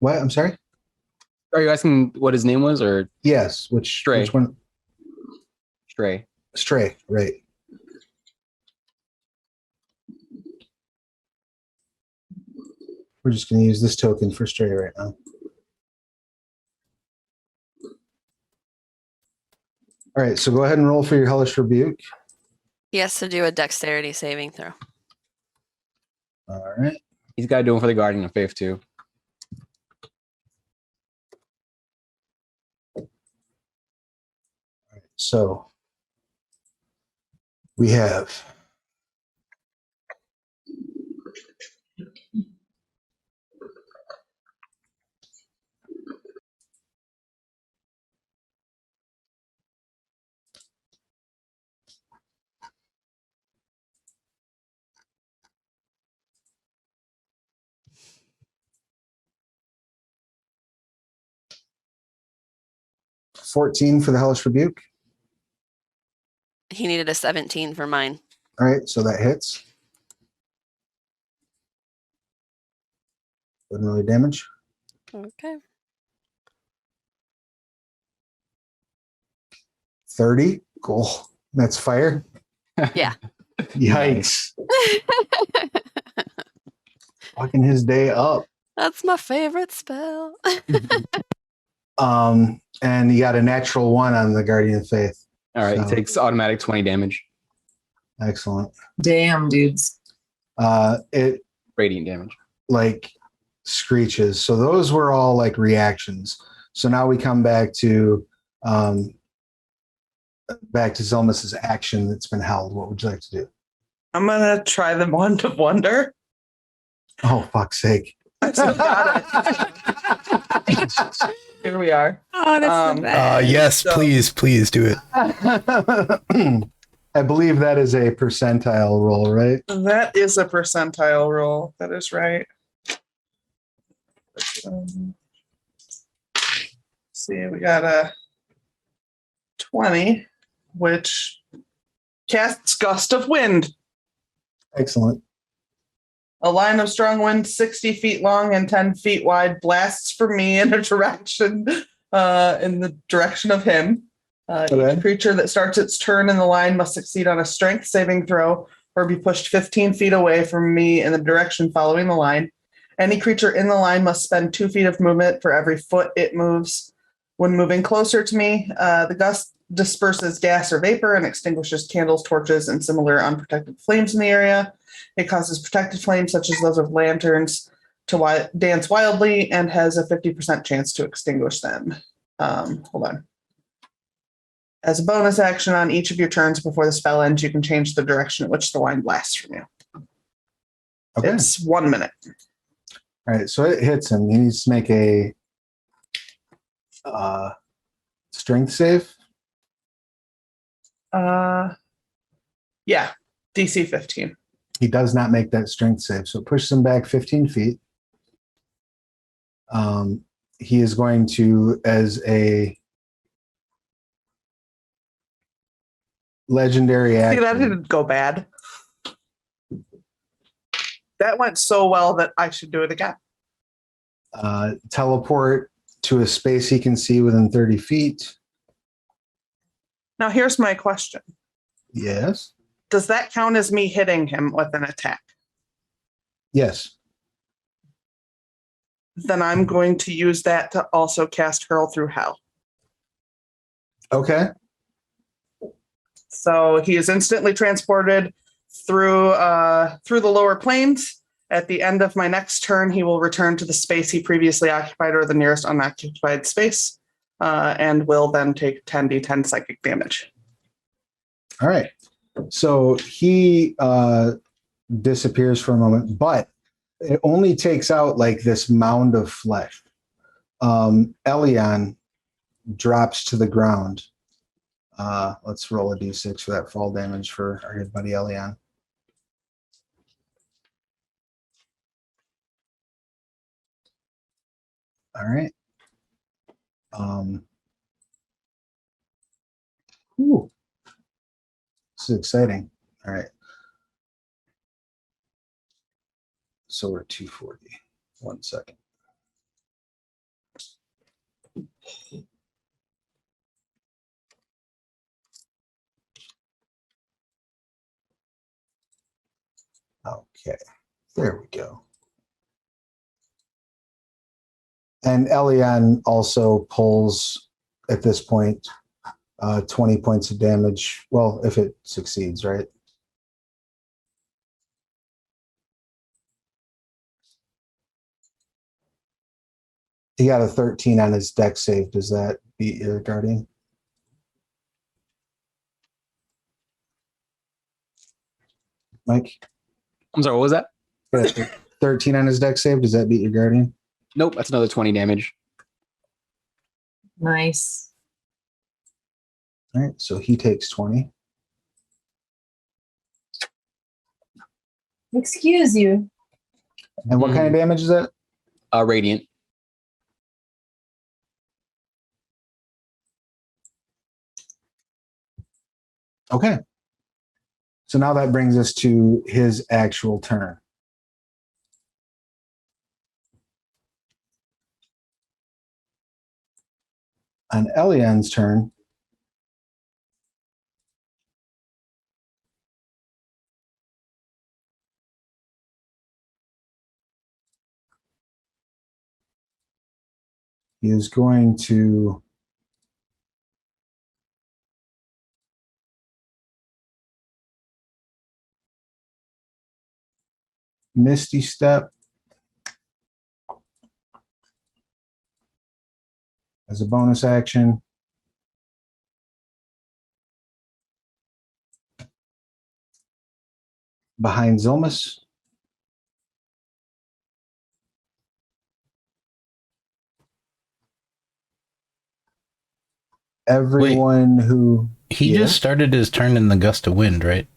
what? I'm sorry. Are you asking what his name was, or Yes, which Stray. Which one? Stray? Stray, right. We're just going to use this token for Stray right now. All right, so go ahead and roll for your Hellish Rebuke. He has to do a dexterity saving throw. All right. He's got to do it for the Guardian of Faith too. So we have $14 for the Hellish Rebuke. He needed a 17 for mine. All right, so that hits. Doesn't really damage. Okay. 30. Cool. That's fire. Yeah. Yikes. Fucking his day up. That's my favorite spell. And you got a natural 1 on the Guardian of Faith. All right, So- he takes automatic 20 damage, Excellent. Damn, dudes. It radiant damage. like screeches. So those were all like reactions. So now we come back to Zelmus's action that's been held. What would you like to do? I'm gonna try the Wand of Wonder. Oh, fuck's sake. I still got it. Here we are. Oh, that's the best. Yes, So- please do it. I believe that is a percentile roll, right? That is a percentile roll. That is right. See, we got a 20, which casts Gust of Wind. Excellent. A line of strong wind 60 feet long and 10 feet wide blasts for me in a direction, in the direction of him. Okay. Each creature that starts its turn in the line must succeed on a strength saving throw or be pushed 15 feet away from me in the direction following the line. Any creature in the line must spend 2 feet of movement for every foot it moves. When moving closer to me, the gust disperses gas or vapor and extinguishes candles, torches, and similar unprotected flames in the area. It causes protected flames such as those of lanterns to dance wildly and has a 50% chance to extinguish them. Hold on. As a bonus action on each of your turns before the spell ends, you can change the direction at which the wine blasts from you. Okay. It's 1 minute. All right, so it hits him. He needs to make a strength save. Yeah, DC 15. He does not make that strength save, so it pushes him back 15 feet. He is going to, as a legendary See, action, that didn't go bad. That went so well that I should do it again. teleport to a space he can see within 30 feet. Now, here's my question. Yes. Does that count as me hitting him with an attack? Yes. Then I'm going to use that to also cast Hurl Through Hell. Okay. So he is instantly transported through the lower planes. At the end of my next turn, he will return to the space he previously occupied or the nearest unoccupied space, and will then take 10d10 psychic damage. All right. So he disappears for a moment, but it only takes out like this mound of flesh. Elion drops to the ground. Let's roll a d6 for that fall damage for our good buddy Elion. All right. Ooh. This is exciting. All right. So we're 240. 1 second. Okay. There we go. And Elion also pulls, at this point, 20 points of damage. Well, if it succeeds, right? He got a 13 on his deck save. Does that beat your guardian? Mike? I'm sorry, what was that? 13 on his deck save. Does that beat your guardian? Nope, that's another 20 damage. Nice. All right, so he takes 20. Excuse you. And what kind of damage is that? Radiant. Okay. So now that brings us to his actual turn. On Elion's turn, he is going to Misty Step as a bonus action. Behind Zilmus. Everyone who He just started his turn in the gust of wind, right?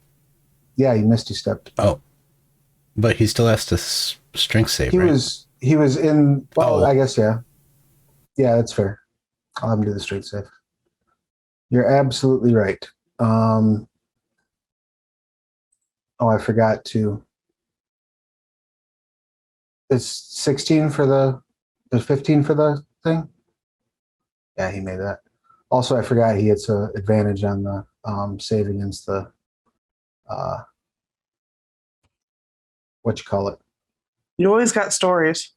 Yeah, he Misty Stepped. Oh, but he still has to strength save, He right? was in. Well, Oh. I guess yeah. Yeah, that's fair. I'll have him do the straight save. You're absolutely right. Oh, I forgot to. It's 16 for there's 15 for the thing. Yeah, he made that. Also, I forgot he gets an advantage on the save against the what you call it. You always got stories.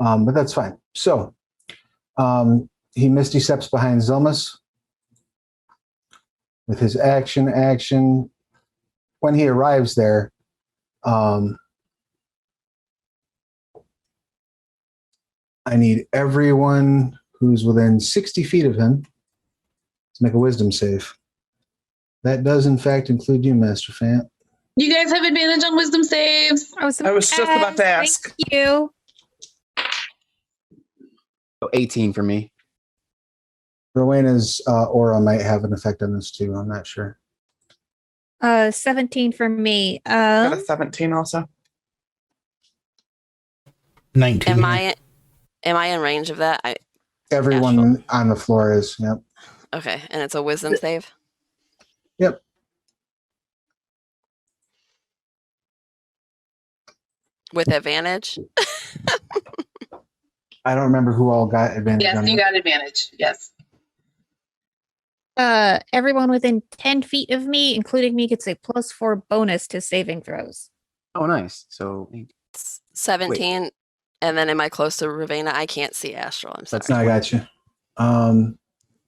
But that's fine. So he Misty Steps behind Zilmus with his action. When he arrives there, I need everyone who's within 60 feet of him to make a wisdom save. That does, in fact, include you, Master Fant. You guys have advantage on wisdom saves. I was just about to ask. Thank you. So 18 for me. Rowena's aura might have an effect on this too. I'm not sure. 17 for me. Got a 17 also. 19. Am I in range of that? Everyone on the floor is. Yep. Okay, and it's a wisdom save. Yep. With advantage. I don't remember who all got advantage Yes, on you it. got advantage. Yes. Everyone within 10 feet of me, including me, gets a +4 bonus to saving throws. Oh, nice. So 17. And then am I close to Ravenna? I can't see Astral. I'm sorry. That's No, I got you.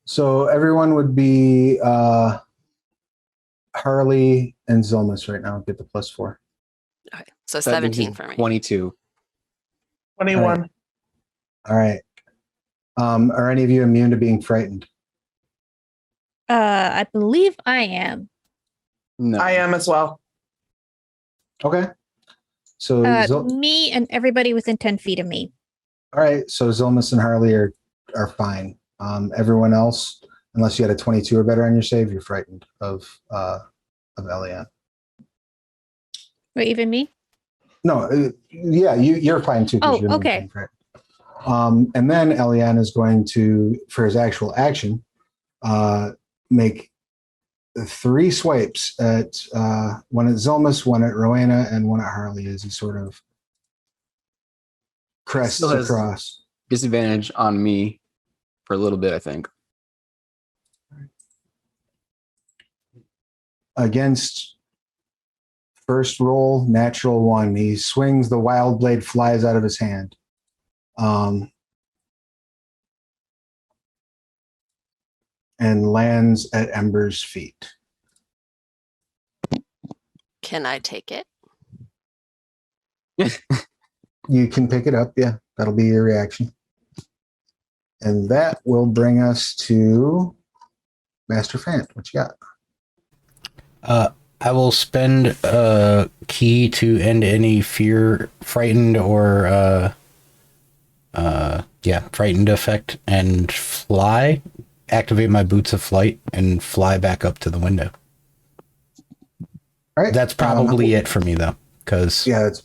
So everyone would be Harley and Zolmus right now. Get the +4. Okay, so 17 for me. 22. 21. All right. Are any of you immune to being frightened? I believe I am. No. I am as well. Okay. So Me and everybody within 10 feet of me. all right. So Zolmus and Harley are fine. Everyone else, unless you had a 22 or better on your save, you're frightened of Elion. Wait, even me? No, yeah, you're fine too. 'Cause Oh, you're not okay. being frightened. And then Elion is going to, for his actual action, make 3 swipes at one at Zolmus, one at Rowena, and one at Harley as he sort of crests Still has- across. Disadvantage on me for a little bit, I think. Against first roll, natural 1. He swings, the wild blade flies out of his hand. And lands at Ember's feet. Can I take it? You can pick it up. Yeah, that'll be your reaction. And that will bring us to Master Fant. What you got? I will spend a key to end any fear, frightened, or frightened effect, and fly. Activate my boots of flight and fly back up to the window. All right. That's probably it for me, though, because Yeah, it's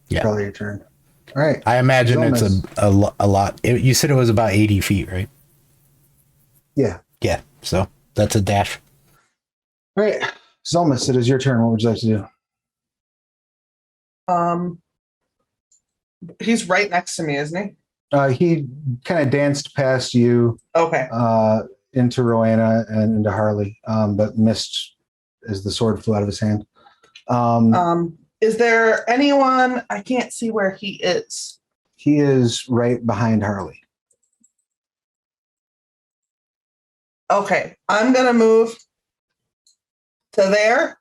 Yeah. probably your turn. All right. I imagine Zolmus. it's a lot. You said it was about 80 feet, right? Yeah. Yeah, so that's a dash. All right. Zolmus, it is your turn. What would you like to do? He's right next to me, isn't he? He kind of danced past you Okay. into Rowena and into Harley, but missed as the sword flew out of his hand. Is there anyone? I can't see where he is. He is right behind Harley. Okay, I'm gonna move to there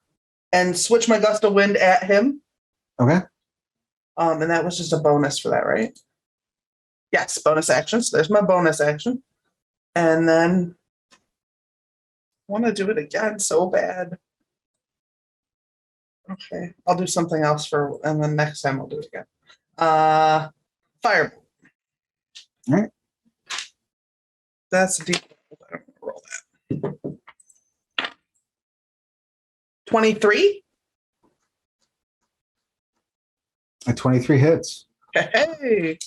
and switch my gust of wind at him. Okay. And that was just a bonus for that, right? Yes, bonus action. So there's my bonus action. And then I want to do it again so bad. Okay, I'll do something else and then next time I'll do it again. Firebolt. All right. That's a deep. I don't roll that. 23. A 23 hits. Hey.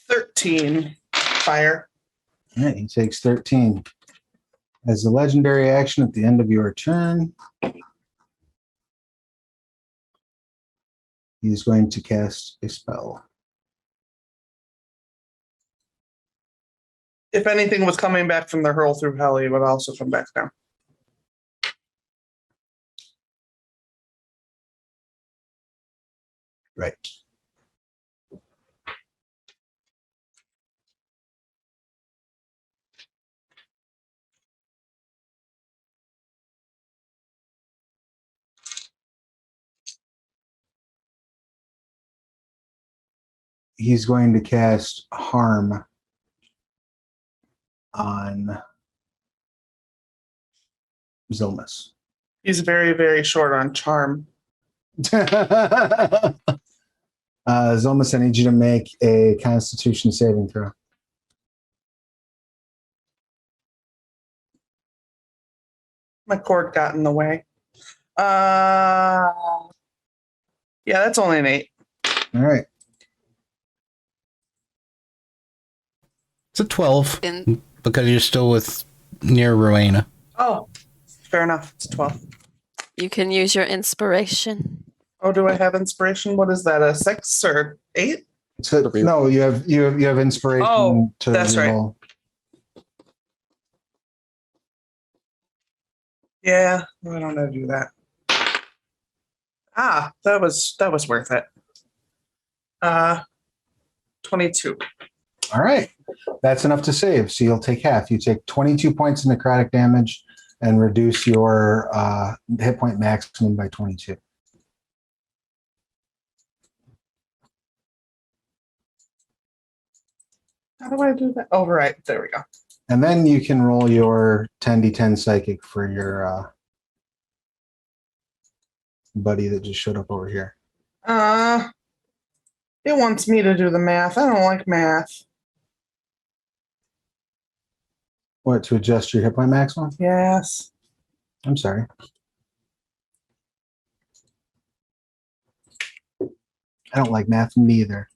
$13 fire. All right. He takes 13. As a legendary action at the end of your turn, he's going to cast a spell. If anything was coming back from the hurl through hell, he would also come back down. Right. he's going to cast harm on Zilmus. He's very, very short on charm. Zilmus, I need you to make a Constitution saving throw. My cord got in the way. Yeah, that's only an 8. All right. It's a 12 In- because you're still near Rowena. Oh, fair enough. It's 12. You can use your inspiration. Oh, do I have inspiration? What is that? A 6 or 8? So, no, you have inspiration Oh, to that's right. roll. Yeah, I don't know how to do that. That was worth it. 22. All right. That's enough to save. So you'll take half. You take 22 points of necrotic damage and reduce your hit point maximum by 22. How do I do that? Oh, right. There we go. And then you can roll your 10d10 psychic for your buddy that just showed up over here. It wants me to do the math. I don't like math. What, to adjust your hit point maximum? Yes. I'm sorry. I don't like math neither.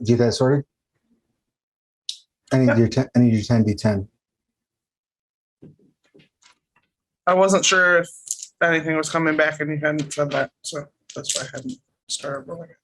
Do you get that sorted? I need your 10d10. I wasn't sure if anything was coming back and you hadn't said that, so that's why I hadn't started rolling it.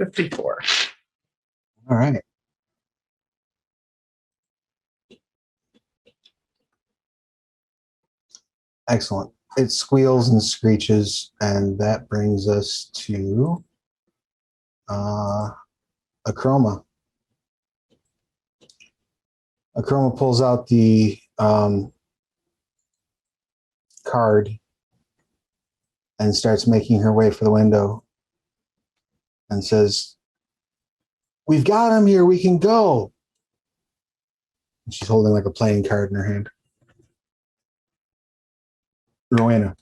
$54. All right. Excellent. It squeals and screeches, and that brings us to Achroma. Achroma pulls out the card and starts making her way for the window and says, "We've got him here. We can go." And she's holding like a playing card in her hand. Rowena.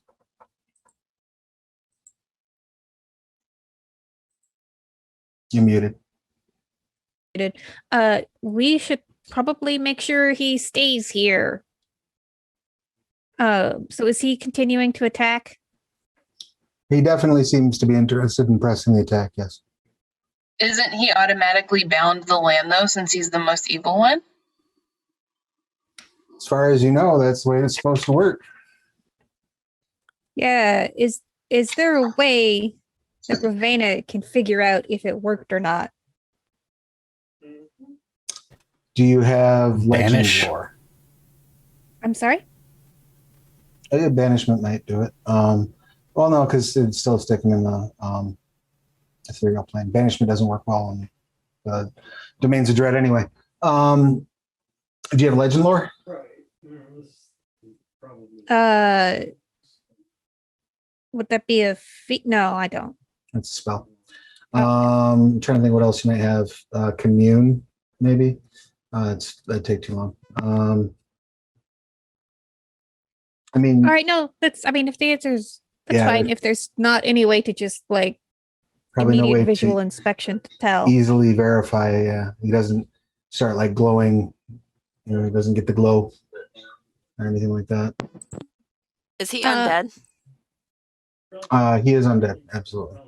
You're muted. We should probably make sure he stays here. So is he continuing to attack? He definitely seems to be interested in pressing the attack, yes. Isn't he automatically bound to the land, though, since he's the most evil one? As far as you know, that's the way it's supposed to work. Yeah. Is there a way that Rowena can figure out if it worked or not? Do you have legend Banish. lore? I'm sorry? Banishment might do it. Well, no, because it's still sticking in the ethereal plane. Banishment doesn't work well in the domains of dread anyway. Do you have legend lore? Would that be a feat? No, I don't. That's a spell. I'm trying to think what else you might have. Commune, maybe. That'd take too long. I mean, All right, no, if the answer is That's Yeah, fine if there's not any way to just like probably no immediate way visual to inspection to tell. easily verify. Yeah, he doesn't start like glowing. You know, he doesn't get the glow or anything like that. Is he Uh, undead? He is undead, absolutely.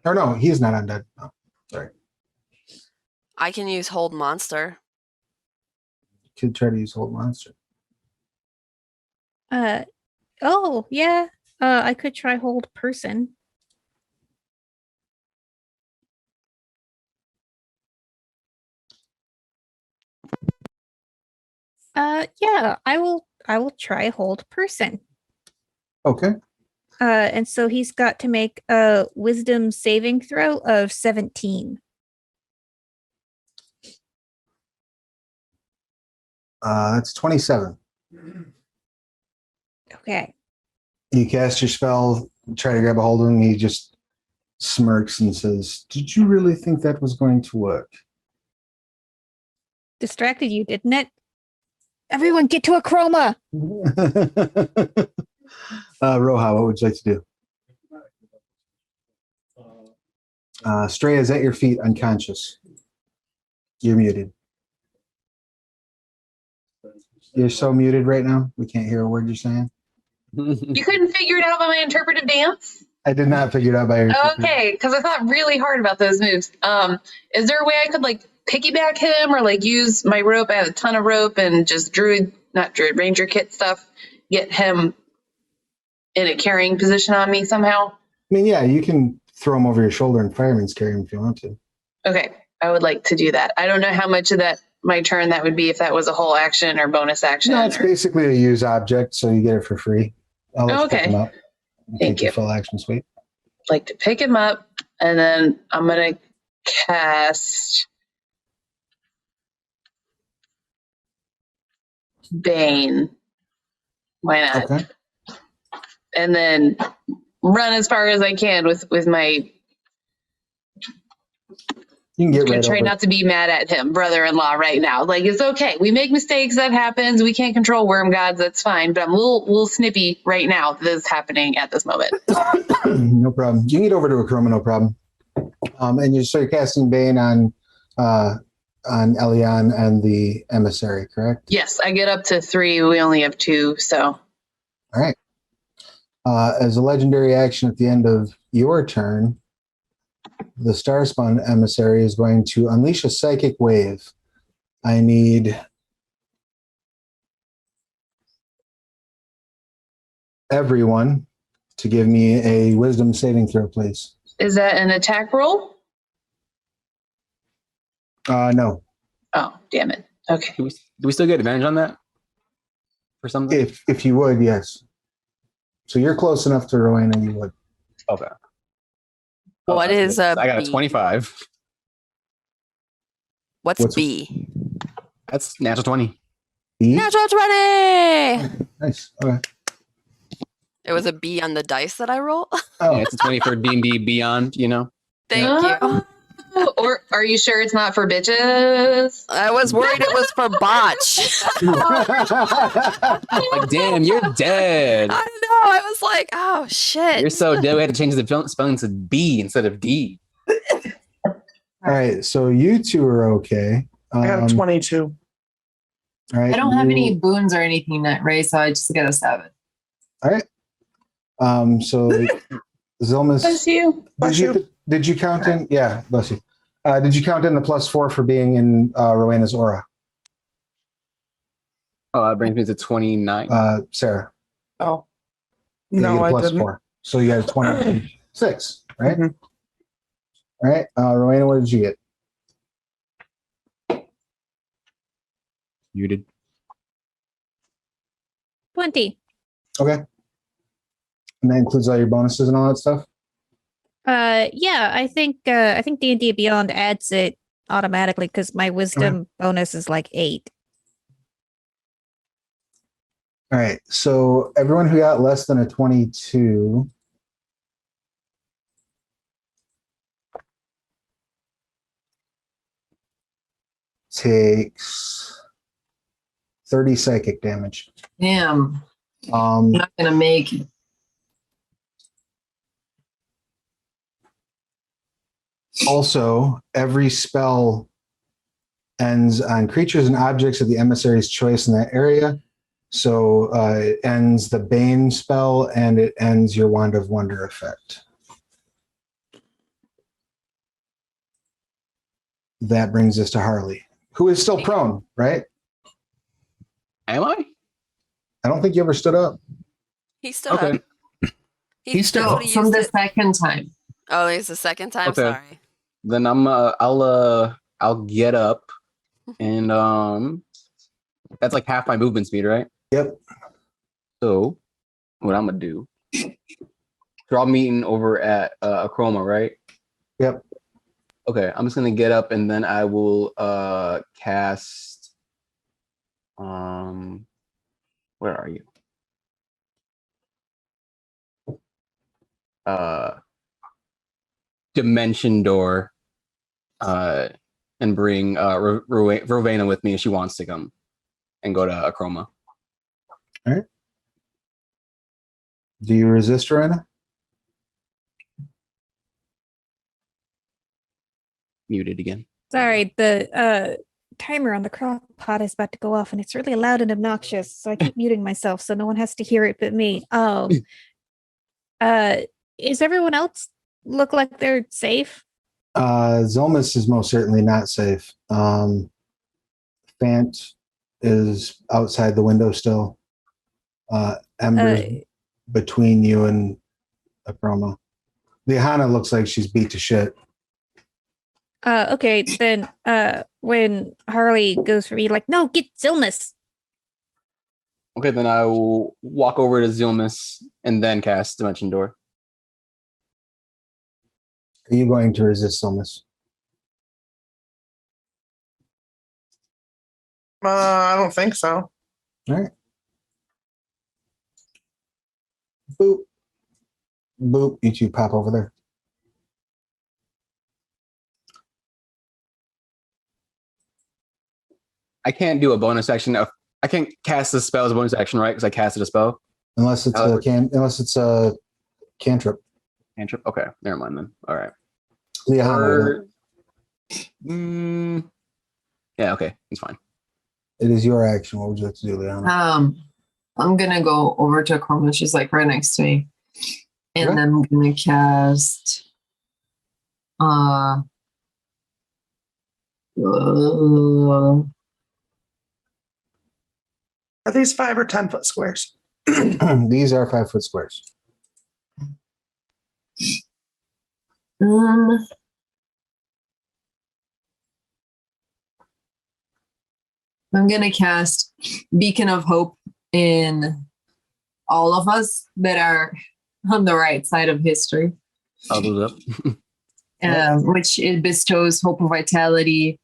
Or no, he is not undead. No, sorry. I can use hold monster. Could try to use hold monster. Oh yeah. I could try hold person. Yeah, I will try hold person. Okay. And so he's got to make a wisdom saving throw of 17. That's 27. Okay. You cast your spell, try to grab a hold of him. He just smirks and says, "Did you really think that was going to work?" Distracted you, didn't it? Everyone get to a chroma. Roha, what would you like to do? Stray is at your feet, unconscious. You're muted. You're so muted right now. We can't hear a word you're saying. You couldn't figure it out by my interpretive dance? I did not figure it out by your. Okay, because I thought really hard about those moves. Is there a way I could like piggyback him or like use my rope? I have a ton of rope and just ranger kit stuff. Get him in a carrying position on me somehow. I mean, yeah, you can throw him over your shoulder and fireman's carry him if you want to. Okay, I would like to do that. I don't know how much of that my turn that would be if that was a whole action or bonus action. No, it's basically a use object, so you get it for free. I'll let you pick Okay. him up. Thank Take your you. full action sweep. Like to pick him up, and then I'm gonna cast Bane. Why not? Okay. And then run as far as I can with my. You can get right Try over. not to be mad at him, brother-in-law, right now. Like it's okay. We make mistakes. That happens. We can't control worm gods. That's fine. But I'm a little snippy right now. That is happening at this moment. No problem. You can get over to a chroma, no problem. And you're casting Bane on Elion and the emissary, correct? Yes, I get up to 3. We only have 2, so. All right. As a legendary action at the end of your turn, the Starspawn emissary is going to unleash a psychic wave. I need everyone to give me a wisdom saving throw, please. Is that an attack roll? No. Oh, damn it. Okay. Do we still get advantage on that? For something? If you would, yes. So you're close enough to Rowena, you would. Okay. What that's is good. a I got a B? 25. What's B? That's natural 20. B? Natural 20! Nice. Okay. It was a B on the dice that I roll. Oh, Yeah, it's a 20 for D&D Beyond, you know? Thank you. Oh, or are you sure it's not for bitches? I was worried it was for botch. Like, damn, you're dead. I know. I was like, oh shit. You're so dead. We had to change the spelling to B instead of D. all right. So you two are okay. I got a 22. All right. I don't have you- any boons or anything, Ray, so I just got a 7. All right. So Zilmus, Bless you. Bless you. did you count in? Yeah, bless you. Did you count in the +4 for being in Rowena's aura? Oh, that brings me to 29. Sarah. Oh. Yeah, you No, get a I didn't. +4. So you got a 26, right? Mhm. All right. Rowena, what did you get? Muted. 20. Okay. And that includes all your bonuses and all that stuff? Yeah, I think D&D Beyond adds it automatically because my wisdom bonus is like 8. All right. So everyone who got less than a 22 takes 30 psychic damage. Damn. Um, I'm not going to make Also, every spell ends on creatures and objects of the emissary's choice in that area. So it ends the Bane spell and it ends your Wand of Wonder effect. That brings us to Harley, who is still prone, right? Am I? I don't think you ever stood up. He stood Okay. up. He's still- that's No, what he from used the it. second time. Oh, it's the second time. Okay. Sorry. Then I'll get up and that's like half my movement speed, right? Yep. So what I'm gonna do? We're all meeting over at Acroma, right? Yep. Okay, I'm just gonna get up and then I will cast where are you? Dimension Door and bring Rowena with me if she wants to come and go to Acroma. Do you resist, Rowena? Muted again. Sorry, the timer on the crock pot is about to go off and it's really loud and obnoxious, so I keep muting myself so no one has to hear it but me. Is everyone else look like they're safe? Zilmus is most certainly not safe. Fant is outside the window still. Ember's between you and Acroma. Liana looks like she's beat to shit. Okay, then when Harley goes for me, like, no, get Zilmus. Okay, then I will walk over to Zilmus and then cast Dimension Door. Are you going to resist Zilmus? I don't think so. All right. Boop. Boop. You two pop over there. I can't do a bonus action. I can't cast a spell as a bonus action, right? Because I casted a spell. Unless it's a cantrip. Cantrip. Okay, never mind then. All right. Liana, Yeah. Okay, it's fine. it is your action. What would you like to do, Liana? I'm gonna go over to Chroma. She's like right next to me, and Okay. I'm gonna cast. Are these 5 or 10 foot squares? These are 5 foot squares. I'm gonna cast Beacon of Hope in all of us that are on the right side of history, I'll do that. which it bestows hope of vitality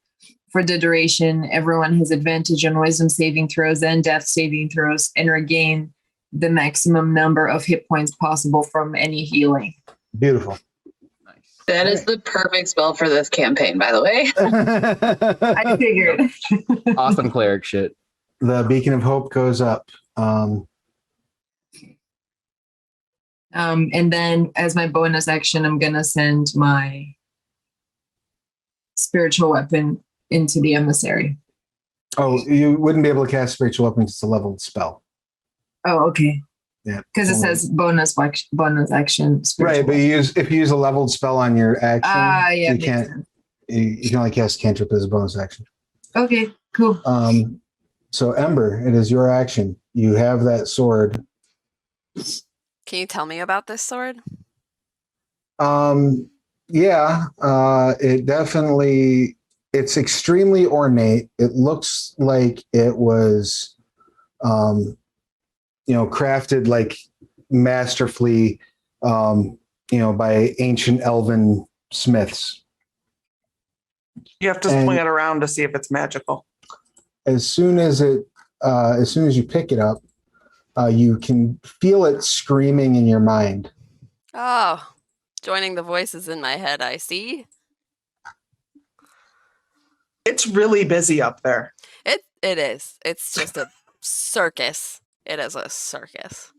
for the duration. Everyone has advantage on wisdom saving throws and death saving throws and regain the maximum number of hit points possible from any healing. Beautiful. Nice. That is the perfect spell for this campaign, by the way. I figured. Awesome cleric shit. The beacon of hope goes up. And then as my bonus action, I'm going to send my spiritual weapon into the emissary. Oh, you wouldn't be able to cast spiritual weapons. It's a leveled spell. Oh, okay. Yeah. Because it says bonus action. Right, but if you use a leveled spell on your action, Yeah, you makes can't. sense. You can only cast cantrip as a bonus action. Okay, cool. So Ember, it is your action. You have that sword. Can you tell me about this sword? Yeah, it definitely. It's extremely ornate. It looks like it was, crafted like masterfully, by ancient elven smiths. You have to And- swing it around to see if it's magical. As soon as you pick it up, you can feel it screaming in your mind. Oh, joining the voices in my head, I see. It's really busy up there. It is. It's just a circus. It is a circus.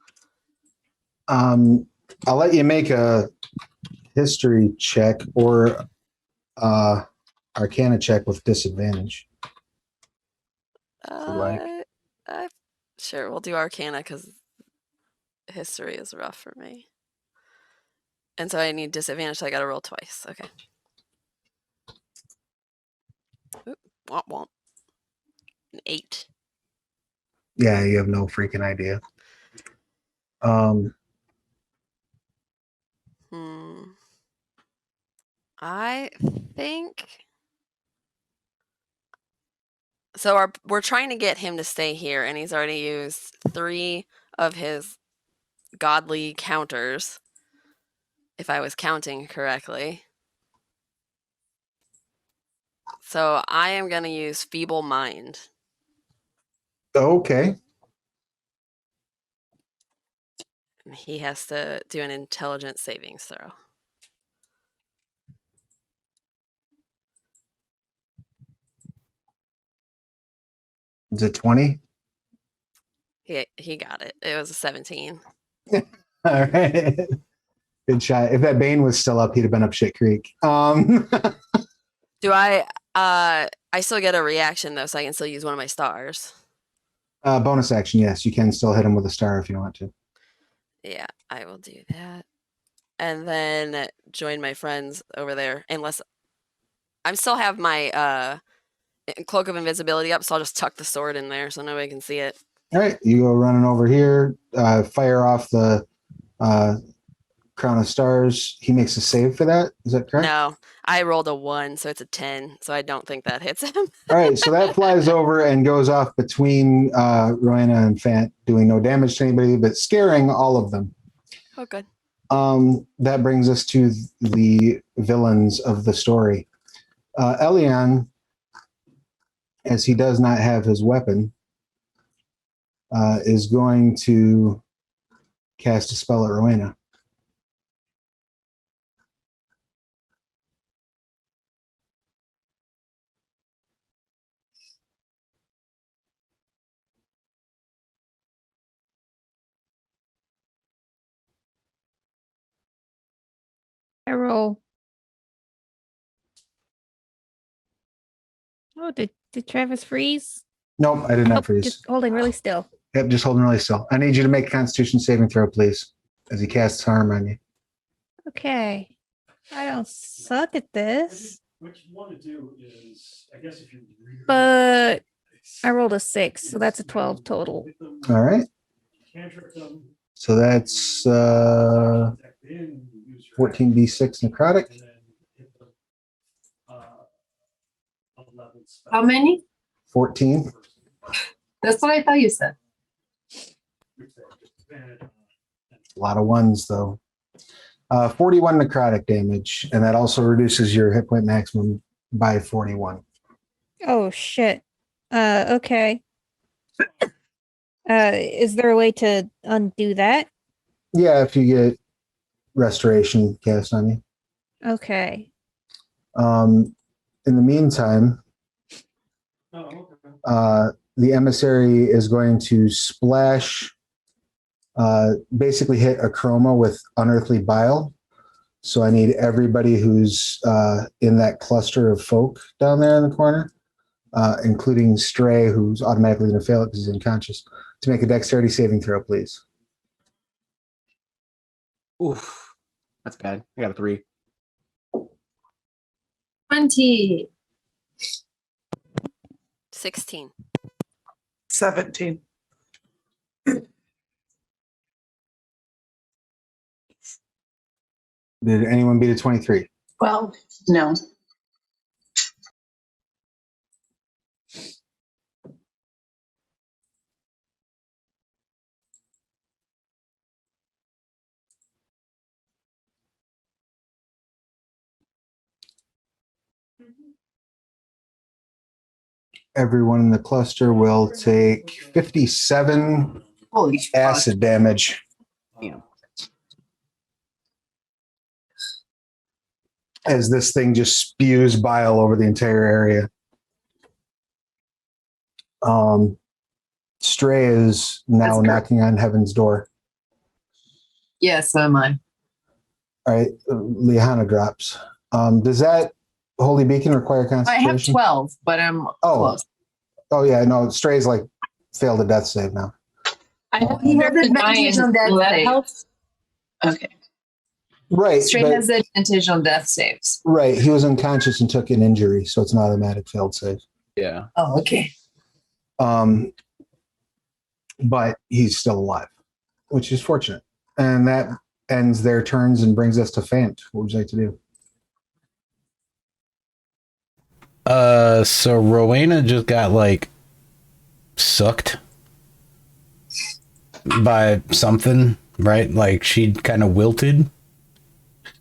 I'll let you make a history check, or Arcana check with disadvantage. like. Sure, we'll do Arcana because history is rough for me. And so I need disadvantage, so I gotta roll twice. Okay. Oop, womp womp. An 8. Yeah, you have no freaking idea. I think so. We're trying to get him to stay here, and he's already used 3 of his godly counters, if I was counting correctly. So I am going to use Feeble Mind. Okay. He has to do an intelligence savings throw. Is it 20? He got it. It was a 17. All right. Good shot. If that Bane was still up, he'd have been up shit creek. Do I still get a reaction though, so I can still use one of my stars. Bonus action, yes. You can still hit him with a star if you want to. Yeah, I will do that. And then join my friends over there. Unless I still have my cloak of invisibility up, so I'll just tuck the sword in there so nobody can see it. All right, you go running over here, fire off the crown of stars. He makes a save for that. Is that correct? No, I rolled a 1, so it's a 10. So I don't think that hits him. All right, so that flies over and goes off between Rowena and Fant, doing no damage to anybody, but scaring all of them. Oh, good. That brings us to the villains of the story. Elion, as he does not have his weapon, is going to cast a spell at Rowena. I roll. Oh, did Travis freeze? Nope, I did not Oh, freeze. just holding really still. Yep, just holding really still. I need you to make a Constitution saving throw, please, as he casts harm on you. Okay. I don't suck at this. What you want to do is, I guess, if you But I rolled a 6, so that's a 12 total. All right. cantrip them, So that's 14d6 necrotic. and then hit the 11 spell. How many? 14. That's what I thought you said. A lot of ones, though. 41 necrotic damage, and that also reduces your hit point maximum by 41. Oh shit. Okay. Is there a way to undo that? Yeah, if you get restoration cast on you. Okay. In the meantime, the emissary is going to splash, basically hit a chroma with unearthly bile. So I need everybody who's in that cluster of folk down there in the corner, including Stray, who's automatically going to fail it because he's unconscious, to make a dexterity saving throw, please. Oof. That's bad. I got a 3. 20. 16. 17. Did anyone beat a 23? Well, no. Everyone in the cluster will take 57 Holy shit. acid damage. Damn. As this thing just spews bile over the entire area. Stray is now That's knocking on heaven's door. Yes, so am I. All right, Liana drops. Does that Holy Beacon require I concentration? have 12, but I'm close. Oh, yeah. No, Stray's like failed a death save now. I have He has over advantage 9. on death Will that saves. help? Okay. Right. Stray but- has advantage on death saves. Right. He was unconscious and took an injury, so it's an automatic failed save. Yeah. Oh, okay. But he's still alive, which is fortunate. And that ends their turns and brings us to Fant. What would you like to do? So Rowena just got like sucked by something, right? Like she kind of wilted.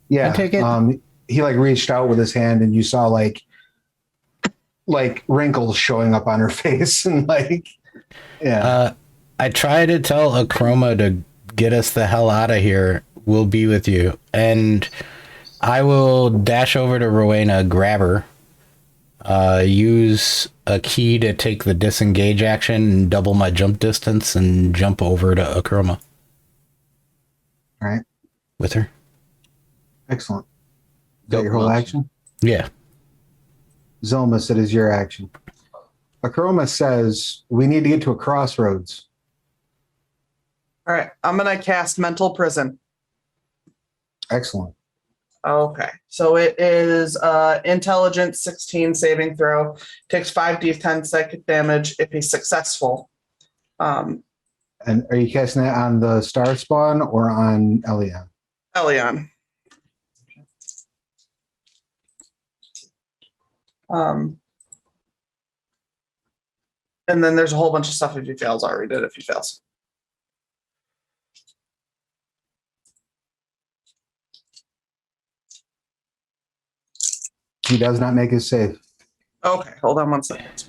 Yeah. I take it. He like reached out with his hand and you saw like wrinkles showing up on her face and like, yeah. I try to tell Akroma to get us the hell out of here. We'll be with you. And I will dash over to Rowena, grab her, use a key to take the disengage action and double my jump distance and jump over to Akroma. All right. With her. Excellent. Is that your whole action? Yeah. Zelmus, it is your action. Akroma says, we need to get to a crossroads. All right. I'm going to cast Mental Prison. Excellent. Okay. So it is intelligence 16 saving throw. Takes 5d10 psychic damage if he's successful. And are you casting that on the star spawn or on Elion? Elion. And then there's a whole bunch of stuff if he fails. I already did if he fails. He does not make his save. Okay, hold on one second.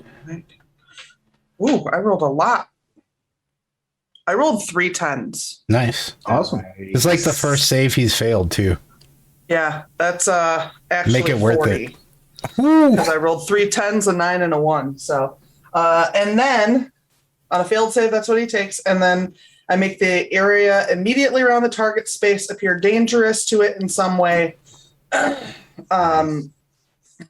Ooh, I rolled a lot. I rolled 3 10s. Nice. Awesome. It's like the first save he's failed too. Yeah, that's actually Make it worth 40. it. Because I rolled 3 10s, a 9, and a 1. So, and then on a failed save, that's what he takes. And then I make the area immediately around the target space appear dangerous to it in some way.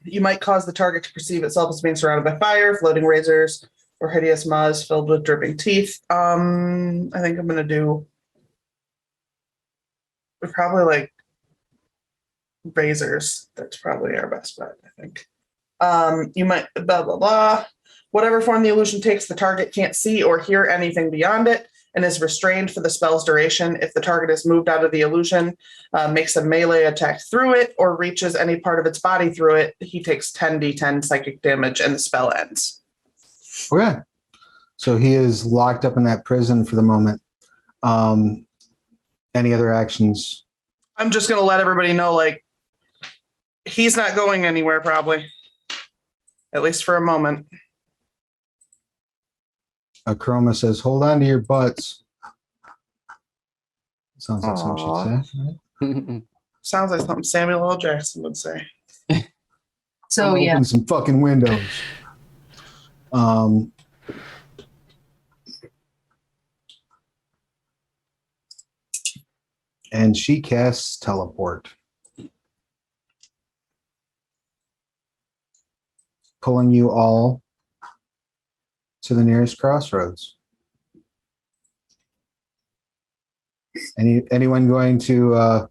You might cause the target to perceive itself as being surrounded by fire, floating razors, or hideous maws filled with dripping teeth. I think I'm going to do probably like razors. That's probably our best bet, I think. You might blah, blah, blah. Whatever form the illusion takes, the target can't see or hear anything beyond it and is restrained for the spell's duration. If the target is moved out of the illusion, makes a melee attack through it, or reaches any part of its body through it, he takes 10d10 psychic damage and the spell ends. Okay. So he is locked up in that prison for the moment. Any other actions? I'm just going to let everybody know, like, he's not going anywhere probably, at least for a moment. Akroma says, hold on to your butts. Sounds like something Aw. she'd say. Sounds like something Samuel L. Jackson would say. So yeah. Open some fucking windows. And she casts teleport, pulling you all to the nearest crossroads. Anyone going to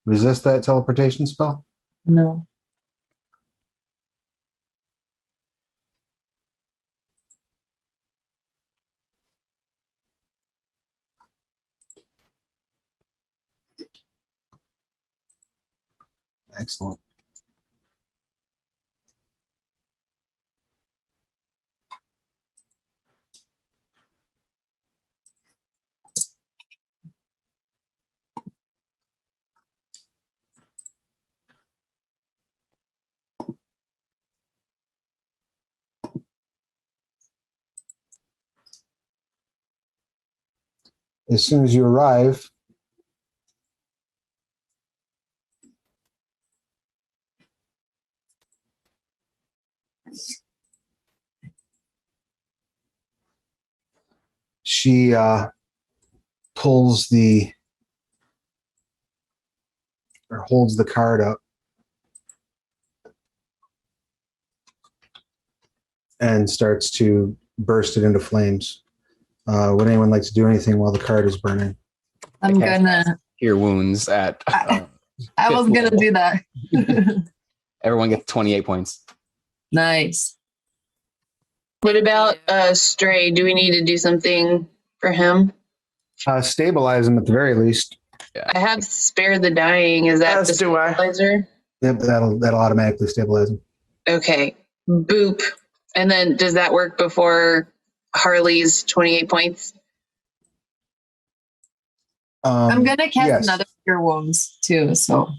resist that teleportation spell? No. Excellent. As soon as you arrive, she holds the card up and starts to burst it into flames. Would anyone like to do anything while the cart is burning? I'm cast gonna. Cure wounds at. I was fifth gonna level. do that. Everyone gets 28 points. Nice. What about Stray? Do we need to do something for him? Stabilize him at the very least. I have Spare the Dying. Is that As the do I. stabilizer? Yep, that'll automatically stabilize him. Okay. Boop. And then does that work before Harley's 28 points? I'm gonna cast yes. another Cure Wounds too. So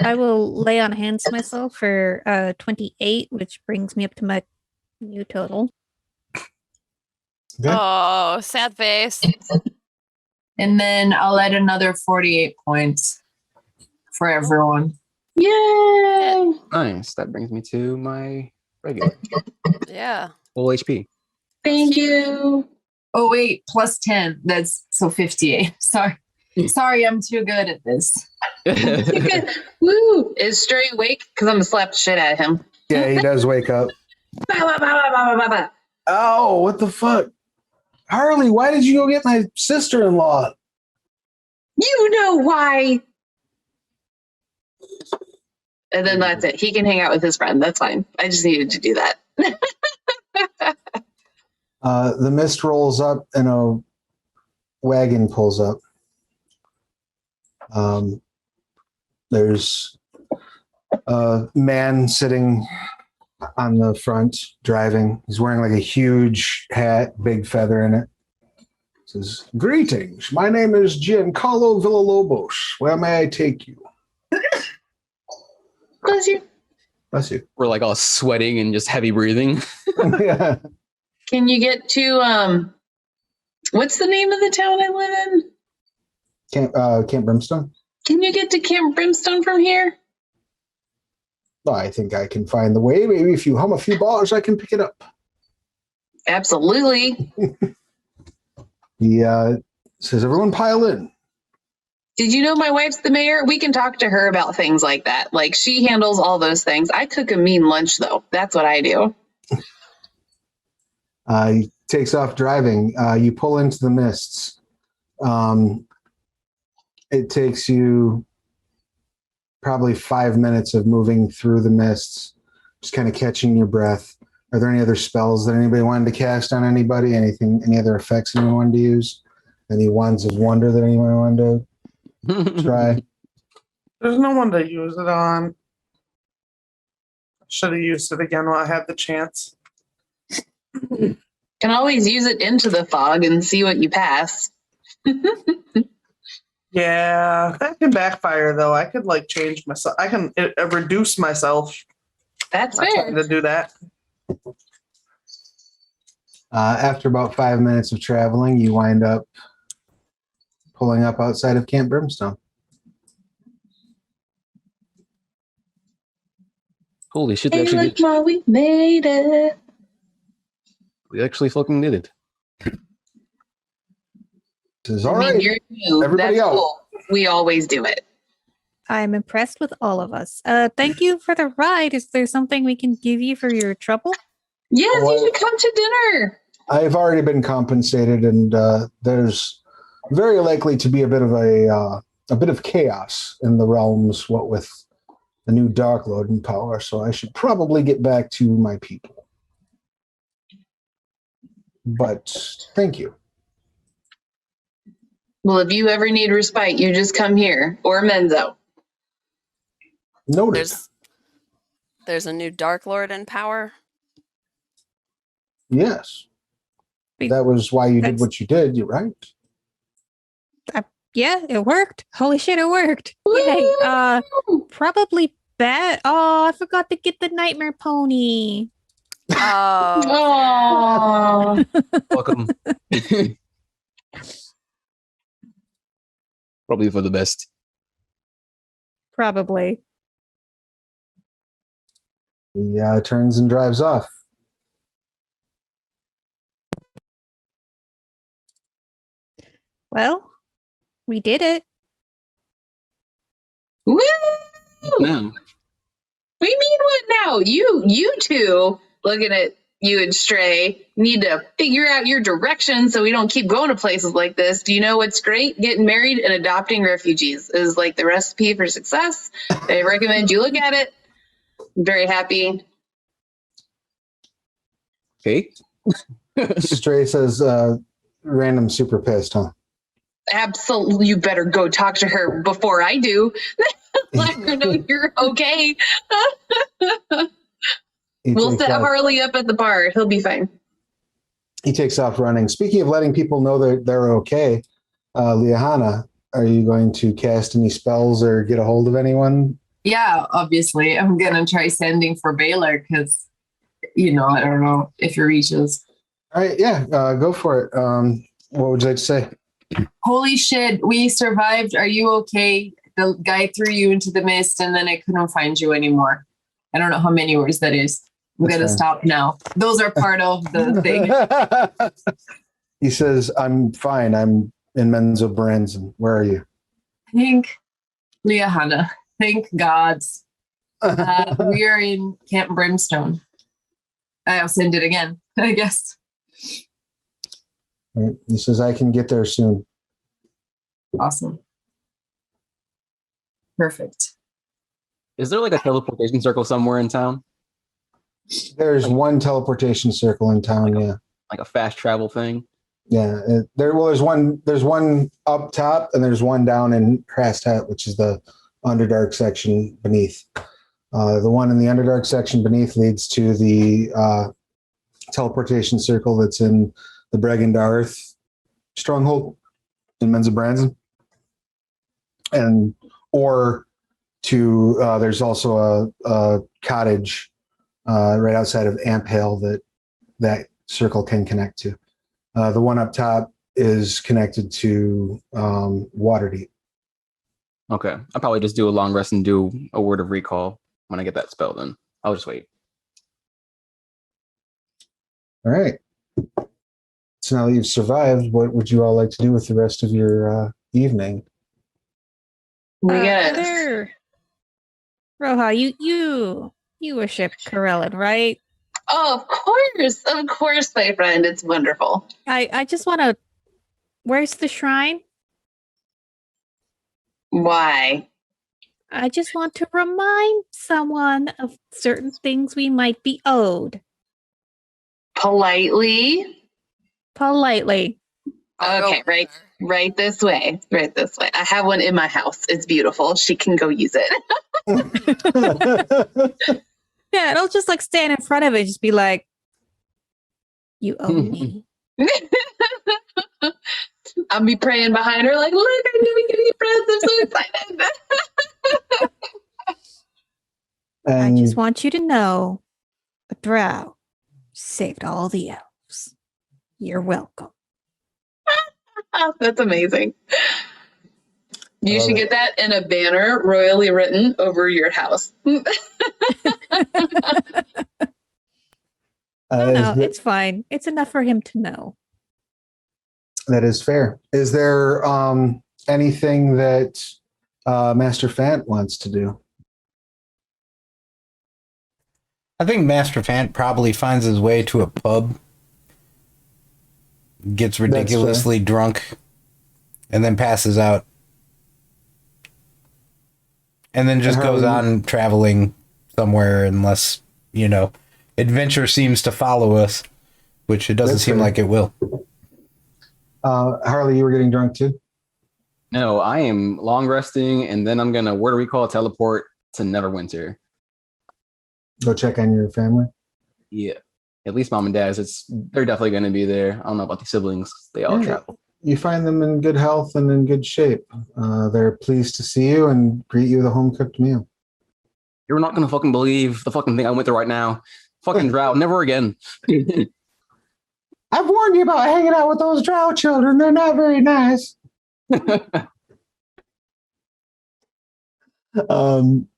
I will lay on hands myself for 28, which brings me up to my new total. Okay. Oh, sad face. and then I'll add another 48 points for everyone. Yay! Nice. That brings me to my regular Yeah. full HP. Thank you. Oh wait, plus 10. That's so 58. Sorry, I'm too good at this. Woo! Is Stray awake? Because I'm going to slap the shit out of him. Yeah, he does wake up. Bah, bah, bah, bah, bah, bah, bah. Oh, what the fuck? Harley, why did you go get my sister-in-law? You know why. And then that's it. He can hang out with his friend. That's fine. I just needed to do that. The mist rolls up and a wagon pulls up. There's a man sitting on the front driving. He's wearing like a huge hat, big feather in it. Says, "Greetings. My name is Giancarlo Villalobos. Where may I take you?" Bless you. Bless you. We're like all sweating and just heavy breathing. Yeah. Can you get to what's the name of the town I live in? Camp Brimstone? Can you get to Camp Brimstone from here? Well, I think I can find the way. Maybe if you hum a few bars, I can pick it up. Absolutely. He says, "Everyone pile in." Did you know my wife's the mayor? We can talk to her about things like that. Like she handles all those things. I cook a mean lunch though. That's what I do. He takes off driving. You pull into the mists. It takes you probably 5 minutes of moving through the mists, just kind of catching your breath. Are there any other spells that anybody wanted to cast on anybody? Anything? Any other effects anyone wanted to use? Any wands of wonder that anyone wanted to try? There's no one to use it on. Should have used it again while I had the chance. Can always use it into the fog and see what you pass. Yeah, that can backfire though. I could like change myself. I can reduce myself. That's I'm fair. trying to do that. After about 5 minutes of traveling, you wind up pulling up outside of Camp Brimstone. Holy shit, we Hey, actually look, did. Ma, we made it. We actually fucking did it. Says, I "All mean, right, you're new. everybody That's out." cool. We always do it. I'm impressed with all of us. Thank you for the ride. Is there something we can give you for your trouble? Yes, Well, you should come to dinner. I've already been compensated, and there's very likely to be a bit of chaos in the realms. What with the new Dark Lord in power, so I should probably get back to my people. But thank you. Well, if you ever need respite, you just come here or Menzo. Noted. There's a new Dark Lord in power. Yes, Wait, that was why you did that's- what you did. You're right. Yeah, it worked. Holy shit, it worked. Yay. Probably bad. Oh, I forgot to get the Nightmare Pony. Oh, Oh, Welcome. Probably for the best. Probably. He turns and drives off. Well, we did it. woo! No. We mean what now. You two, looking at you and Stray, need to figure out your direction so we don't keep going to places like this. Do you know what's great? Getting married and adopting refugees is like the recipe for success. I recommend you look at it. I'm very happy. Okay. Stray says, random super pissed, huh? Absolutely, you better go talk to her before I do. Let her know you're okay. We'll set Harley up at the bar. He'll be fine. He takes off running. Speaking of letting people know that they're okay, Liahana, are you going to cast any spells or get a hold of anyone? Yeah, obviously. I'm going to try sending for Baylor because, I don't know if it reaches. All right, yeah, go for it. What would you like to say? Holy shit, we survived. Are you okay? The guy threw you into the mist and then I couldn't find you anymore. I don't know how many words that is. I'm going to stop now. Those are part of the thing. He says, I'm fine. I'm in Menzo Branson. Where are you? Thank Liahana. Thank gods. We are in Camp Brimstone. I'll send it again, I guess. Right. He says, I can get there soon. Awesome. Perfect. Is there like a teleportation circle somewhere in town? There's one teleportation circle in town, yeah. Like a fast travel thing? Yeah. There's one up top and there's one down in Crastat, which is the Underdark section beneath. The one in the Underdark section beneath leads to the teleportation circle that's in the Bregendarth stronghold in Menza Branson. Or to there's also a cottage right outside of Amphale that circle can connect to. The one up top is connected to Waterdeep. Okay. I'll probably just do a long rest and do a word of recall when I get that spell then. I'll just wait. All right. So now that you've survived, what would you all like to do with the rest of your evening? Roha, you worship Corellin, right? Oh, of course, my friend. It's wonderful. I just want to. Where's the shrine? Why? I just want to remind someone of certain things we might be owed. Politely. I'll Okay, right this way. Right this way. I have one in my house. It's beautiful. She can go use it. Yeah, it'll just like stand in front of it, just be like, "You owe me." I'll be praying behind her, like, "Look, I'm gonna give you presents. I'm so excited." I just want you to know, a drow saved all the elves. You're welcome. That's amazing. You should it. get that in a banner royally written over your house. No, it's fine. It's enough for him to know. That is fair. Is there anything that Master Fant wants to do? I think Master Fant probably finds his way to a pub, gets ridiculously drunk, and then passes out. And then just goes on traveling somewhere unless, adventure seems to follow us, which it doesn't seem like it will. Harley, you were getting drunk too? No, I am long resting, and then I'm going to word recall teleport to Neverwinter. Go check on your family? Yeah. At least mom and dad's. They're definitely going to be there. I don't know about the siblings. They all travel. You find them in good health and in good shape. They're pleased to see you and greet you with a home-cooked meal. You're not going to fucking believe the fucking thing I went through right now. Fucking drought. Never again. I've warned you about hanging out with those drow children. They're not very nice.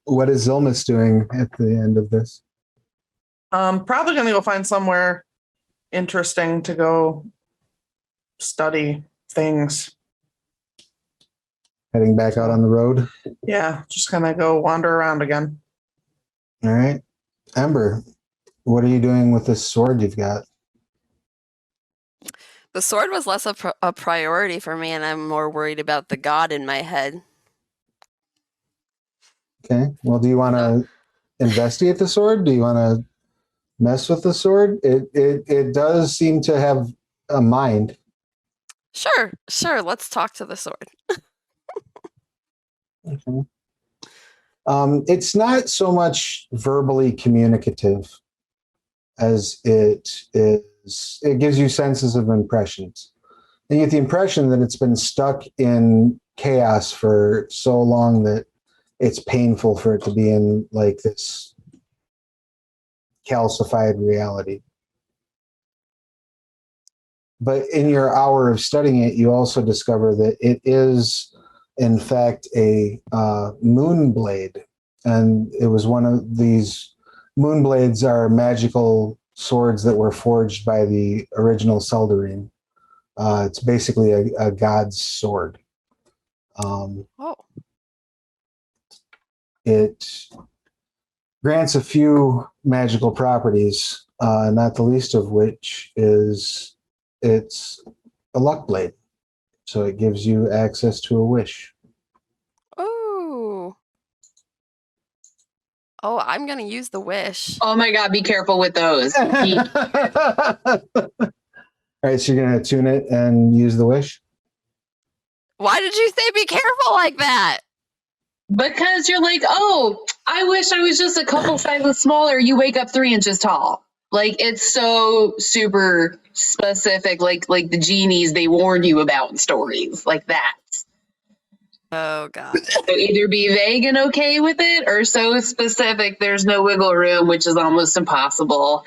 What is Zilmus doing at the end of this? Probably going to go find somewhere interesting to go study things. Heading back out on the road? Yeah, just going to go wander around again. All right. Ember, what are you doing with this sword you've got? The sword was less a priority for me, and I'm more worried about the god in my head. Okay. Well, do you want to investigate the sword? Do you want to mess with the sword? It does seem to have a mind. Sure. Let's talk to the sword. Okay. It's not so much verbally communicative as it is. It gives you senses of impressions. And you get the impression that it's been stuck in chaos for so long that it's painful for it to be in like this calcified reality. But in your hour of studying it, you also discover that it is, in fact, a moon blade. And it was one of these moon blades are magical swords that were forged by the original Seldarine. It's basically a god's sword. It grants a few magical properties, not the least of which is it's a luck blade. So it gives you access to a wish. Oh, I'm going to use the wish. Oh my God, be careful with those. All right, so you're going to tune it and use the wish? Why did you say be careful like that? Because you're like, oh, I wish I was just a couple sizes smaller. You wake up 3 inches tall. Like, it's so super specific, like the genies they warn you about in stories, like that. Oh, God. So either be vague and okay with it, or so specific there's no wiggle room, which is almost impossible.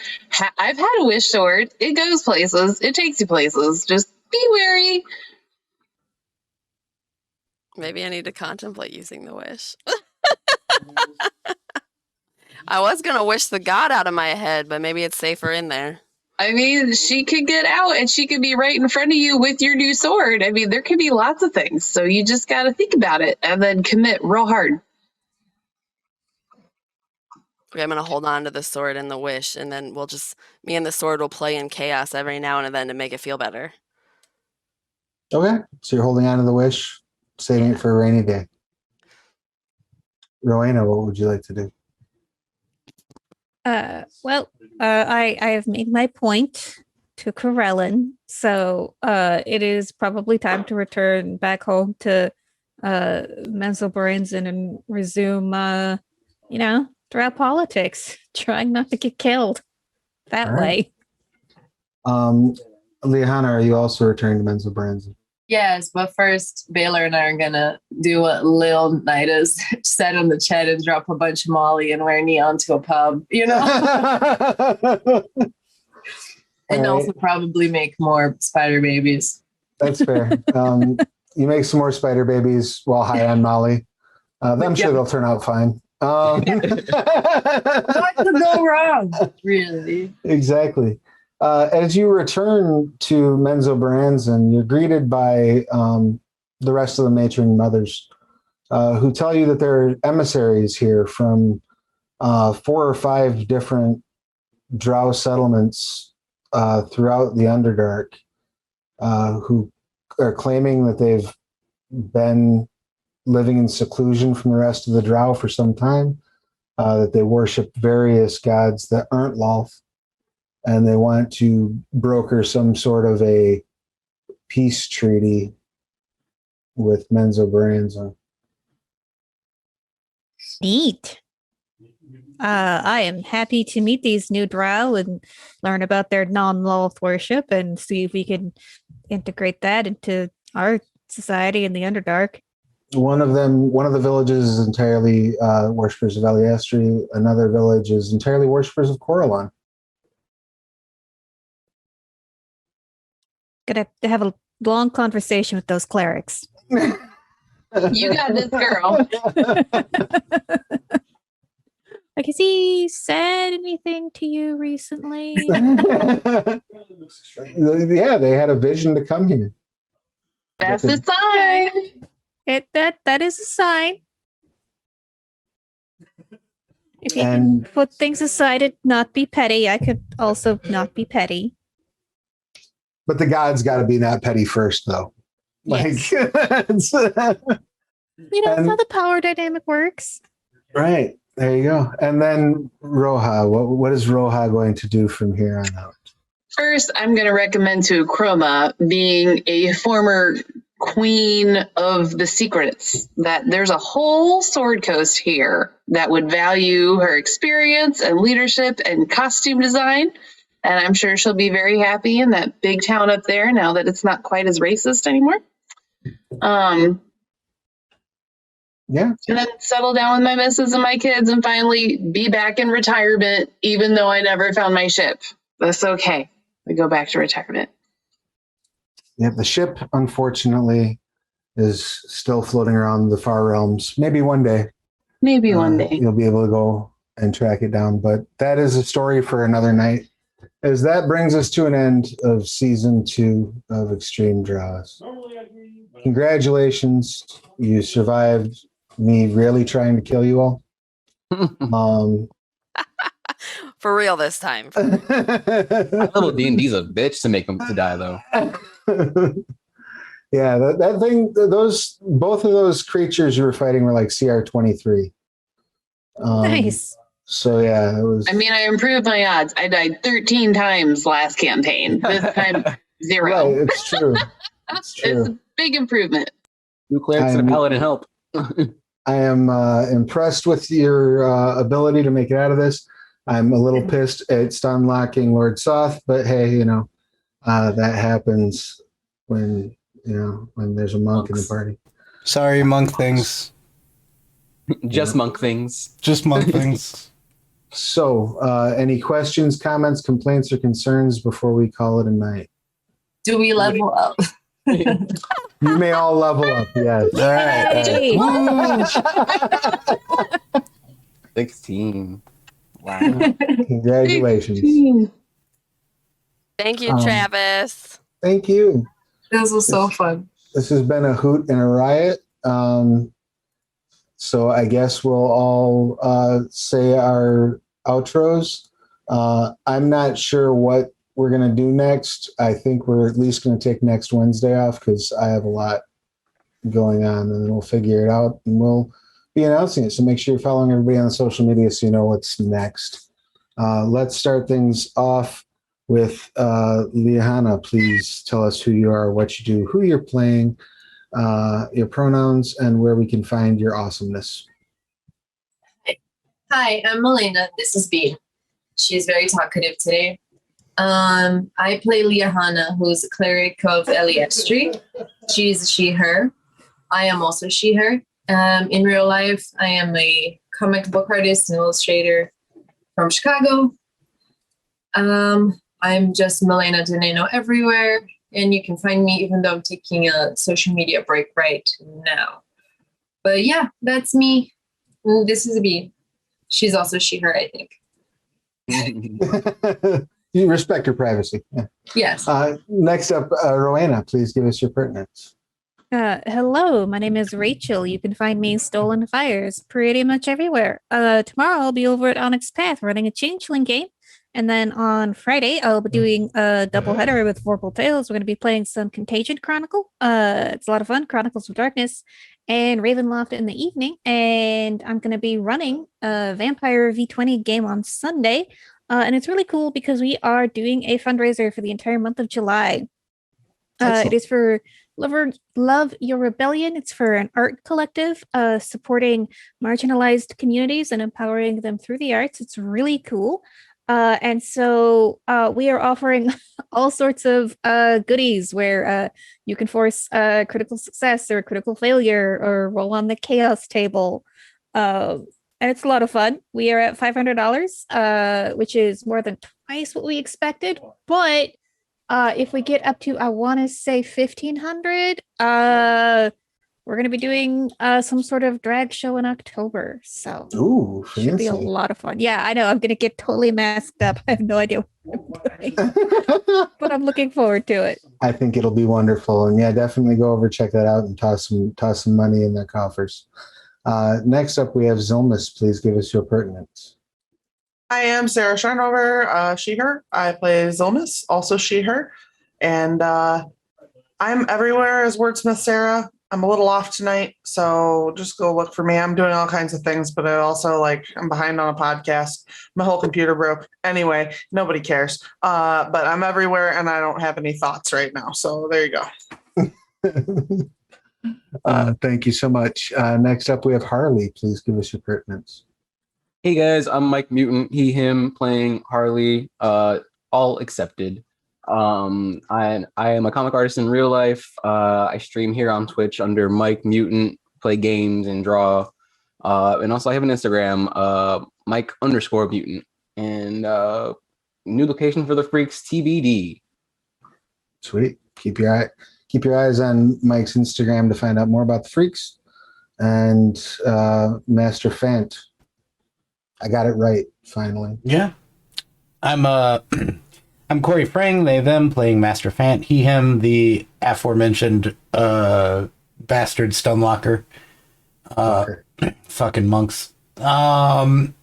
I've had a wish sword. It goes places. It takes you places. Just be wary. Maybe I need to contemplate using the wish. I was going to wish the god out of my head, but maybe it's safer in there. I mean, she could get out and she could be right in front of you with your new sword. I mean, there could be lots of things. So you just got to think about it and then commit real hard. Okay, I'm going to hold on to the sword and the wish, and then me and the sword will play in chaos every now and then to make it feel better. Okay, so you're holding on to the wish, saving it for a rainy day. Rowena, what would you like to do? I have made my point to Corellin, so it is probably time to return back home to Menzelbranson and resume, throughout politics, trying not to get killed that All right. way. Liana, are you also returning to Menzelbranson? Yes, but first, Baylor and I are gonna do what Lil Nidas said in the chat and drop a bunch of Molly and wear neon to a pub, and All also right. probably make more spider babies. That's fair. You make some more spider babies while high on Molly. I'm sure they'll turn out fine. What could go wrong? Really? Exactly. As you return to Menzelbranson, you're greeted by the rest of the matron mothers who tell you that there are emissaries here from 4 or 5 different drow settlements throughout the Underdark who are claiming that they've been living in seclusion from the rest of the drow for some time, that they worship various gods that aren't Lolth, and they want to broker some sort of a peace treaty with Menzelbranson. Neat. I am happy to meet these new drow and learn about their non-Lolth worship and see if we can integrate that into our society in the Underdark. One of the villages is entirely worshippers of Eliestri. Another village is entirely worshippers of Corellon. Gonna have a long conversation with those clerics. You got this, girl. Like, has he said anything to you recently? Yeah, they had a vision to come here. That's the sign. That is a sign. If you And- can put things aside and not be petty, I could also not be petty. But the gods got to be not petty first, though. Yes. it's- You know, that's how And- the power dynamic works. right. There you go. And then Roja. What is Roja going to do from here on out? First, I'm going to recommend to Chroma, being a former queen of the secrets, that there's a whole sword coast here that would value her experience and leadership and costume design. And I'm sure she'll be very happy in that big town up there now that it's not quite as racist anymore. Yeah. And then settle down with my missus and my kids and finally be back in retirement, even though I never found my ship. That's okay. I go back to retirement. Yeah. The ship, unfortunately, is still floating around the far realms. Maybe one day. Maybe one day. You'll be able to go and track it down. But that is a story for another night. As that brings us to an end of season 2 of Extreme Drowess. Normally I agree, but Congratulations. You survived me really trying to kill you all. For real this time. Little D&D's a bitch to make him to die, though. Yeah, that thing, both of those creatures you were fighting were like CR23. Nice. So yeah, it was. I mean, I improved my odds. I died 13 times last campaign. This time, 0. Right, it's true. It's It's true. a big improvement. 2 clerics and a paladin help. I am impressed with your ability to make it out of this. I'm a little pissed at stun locking Lord Soth, but hey, that happens when there's a monk in the party. Sorry, monk things. Just monk things. Just monk things. So, any questions, comments, complaints, or concerns before we call it a night? Do we level up? You may all level up. Yes. All right. 16. Wow. Congratulations. Thank you, Um, Travis. Thank you. This was so fun. This has been a hoot and a riot. So I guess we'll all say our outros. I'm not sure what we're going to do next. I think we're at least going to take next Wednesday off because I have a lot going on, and then we'll figure it out and we'll be announcing it. So make sure you're following everybody on social media so you know what's next. Let's start things off with Liahana. Please tell us who you are, what you do, who you're playing, your pronouns, and where we can find your awesomeness. Hi, I'm Melina. This is B. She's very talkative today. I play Liahana, who's a cleric of Elion. She's a she, her. I am also she, her. In real life, I am a comic book artist and illustrator from Chicago. I'm just Melina Deneno everywhere, and you can find me even though I'm taking a social media break right now. But yeah, that's me. This is B. She's also she, her, I think. You respect her privacy. Yeah. Yes. Next up, Rowena, please give us your pertinence. Hello, my name is Rachel. You can find me in Stolen Fires pretty much everywhere. Tomorrow I'll be over at Onyx Path running a Changeling game. And then on Friday, I'll be doing a doubleheader with Vorpal Tales. We're going to be playing some Contagion Chronicle. It's a lot of fun, Chronicles of Darkness, and Ravenloft in the evening. And I'm going to be running a Vampire V20 game on Sunday. And it's really cool because we are doing a fundraiser for the entire month of July. It is for Love Your Rebellion. It's for an art collective supporting marginalized communities and empowering them through the arts. It's really cool. And so we are offering all sorts of goodies where you can force critical success or critical failure or roll on the chaos table. And it's a lot of fun. We are at $500, which is more than twice what we expected. But if we get up to, I want to say 1,500, we're going to be doing some sort of drag show in October. So Ooh, should be a fancy. lot of fun. Yeah, I know. I'm going to get totally masked up. I have no idea what I'm doing, but I'm looking forward to it. I think it'll be wonderful. And yeah, definitely go over, check that out, and toss some money in their coffers. Next up, we have Zilmus. Please give us your pertinence. I am Sarah Sharnover, she, her. I play Zilmus, also she, her. And I'm everywhere as Wordsmith Sarah. I'm a little off tonight, so just go look for me. I'm doing all kinds of things, but I also I'm behind on a podcast. My whole computer broke. Anyway, nobody cares. But I'm everywhere and I don't have any thoughts right now. So there you go. Thank you so much. Next up, we have Harley. Please give us your pertinence. Hey guys, I'm Mike Mutant, he, him, playing Harley, all accepted. I am a comic artist in real life. I stream here on Twitch under Mike Mutant, play games and draw. And also I have an Instagram, Mike_Mutant. And new location for the freaks, TBD. Sweet. Keep your eyes on Mike's Instagram to find out more about the freaks. And Master Fant. I got it right, finally. Yeah. I'm Corey Frang, they, them, playing Master Fant. He, him, the aforementioned bastard Stunlocker. Fucking monks. I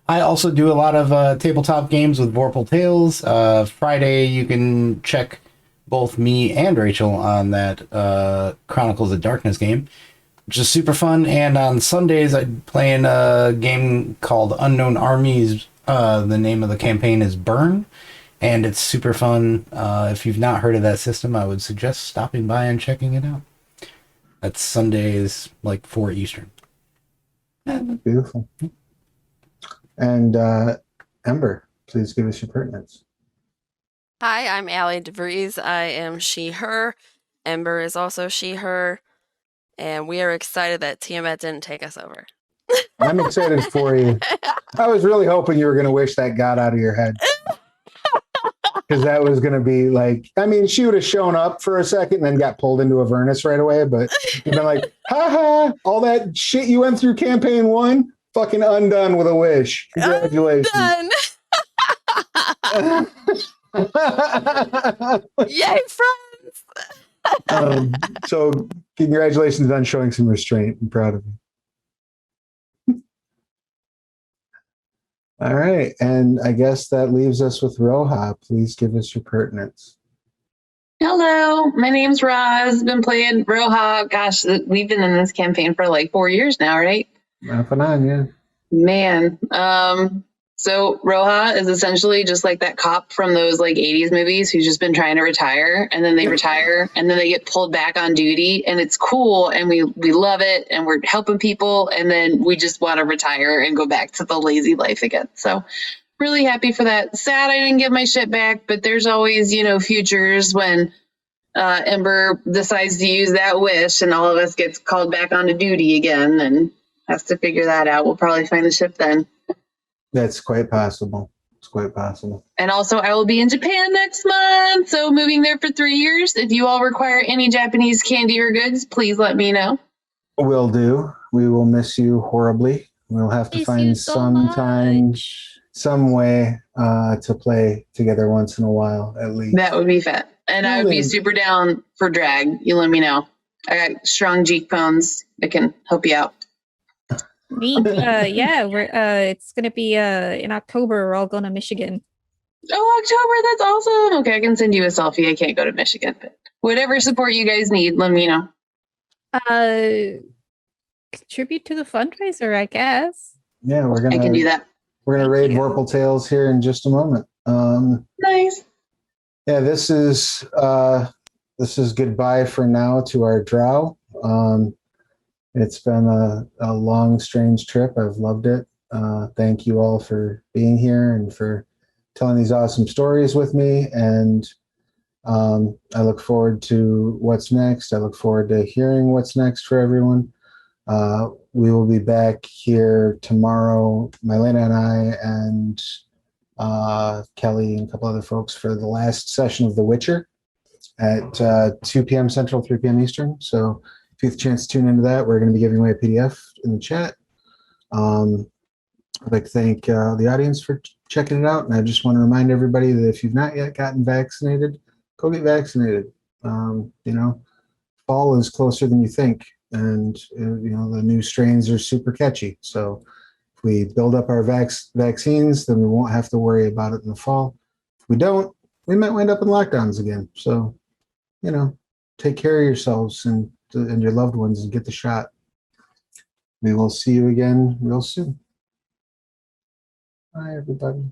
also do a lot of tabletop games with Vorpal Tales. Friday, you can check both me and Rachel on that Chronicles of Darkness game, which is super fun. And on Sundays, I'm playing a game called Unknown Armies. The name of the campaign is Burn, and it's super fun. If you've not heard of that system, I would suggest stopping by and checking it out. That's Sundays, 4 Eastern. Beautiful. And Ember, please give us your pertinence. Hi, I'm Allie DeVries. I am she, her. Ember is also she, her. And we are excited that Tiamat didn't take us over. I'm excited for you. I was really hoping you were going to wish that got out of your head. Because that was going to be she would have shown up for a second and then got pulled into Avernus right away. But you've been like, ha, all that shit you went through campaign 1, fucking undone with a wish. Congratulations. Yay, friends! So congratulations on showing some restraint. I'm proud of you. All right. And I guess that leaves us with Roha. Please give us your pertinence. Hello, my name's Roz. Been playing Roha. Gosh, we've been in this campaign for 4 years now, right? Off and on, yeah. Man. So Roha is essentially just like that cop from those 80s movies who's just been trying to retire, and then they retire and then they get pulled back on duty, and it's cool and we love it and we're helping people, and then we just want to retire and go back to the lazy life again. So really happy for that. Sad I didn't get my shit back, but there's always, futures when Ember decides to use that wish and all of us gets called back onto duty again and has to figure that out. We'll probably find the ship then. That's quite possible. It's quite possible. And also, I will be in Japan next month, so moving there for 3 years. If you all require any Japanese candy or goods, please let me know. Will do. We will miss you horribly. We'll have to find some time, some way to play together once in a while, at least. That would be fun. And I would be super down for drag. You let me know. I got strong cheekbones. I can help you out. Me, we're it's gonna be in October. We're all going to Michigan. Oh, October, that's awesome. Okay, I can send you a selfie. I can't go to Michigan, but whatever support you guys need, let me know. Contribute to the fundraiser, I guess. Yeah, I can do that. We're gonna raid Vorpal Tales here in just a moment. Nice. Yeah, this is goodbye for now to our drow. It's been a long, strange trip. I've loved it. Thank you all for being here and for telling these awesome stories with me. And I look forward to what's next. I look forward to hearing what's next for everyone. We will be back here tomorrow, Mylena and I, and Kelly and a couple other folks for the last session of The Witcher at 2 p.m. Central, 3 p.m. Eastern. So if you have a chance to tune into that, we're going to be giving away a PDF in the chat. I'd like to thank the audience for checking it out. And I just want to remind everybody that if you've not yet gotten vaccinated, go get vaccinated. Fall is closer than you think. and the new strains are super catchy. So if we build up our vaccines, then we won't have to worry about it in the fall. If we don't, we might wind up in lockdowns again. So, take care of yourselves and your loved ones and get the shot. We will see you again real soon. Bye, everybody.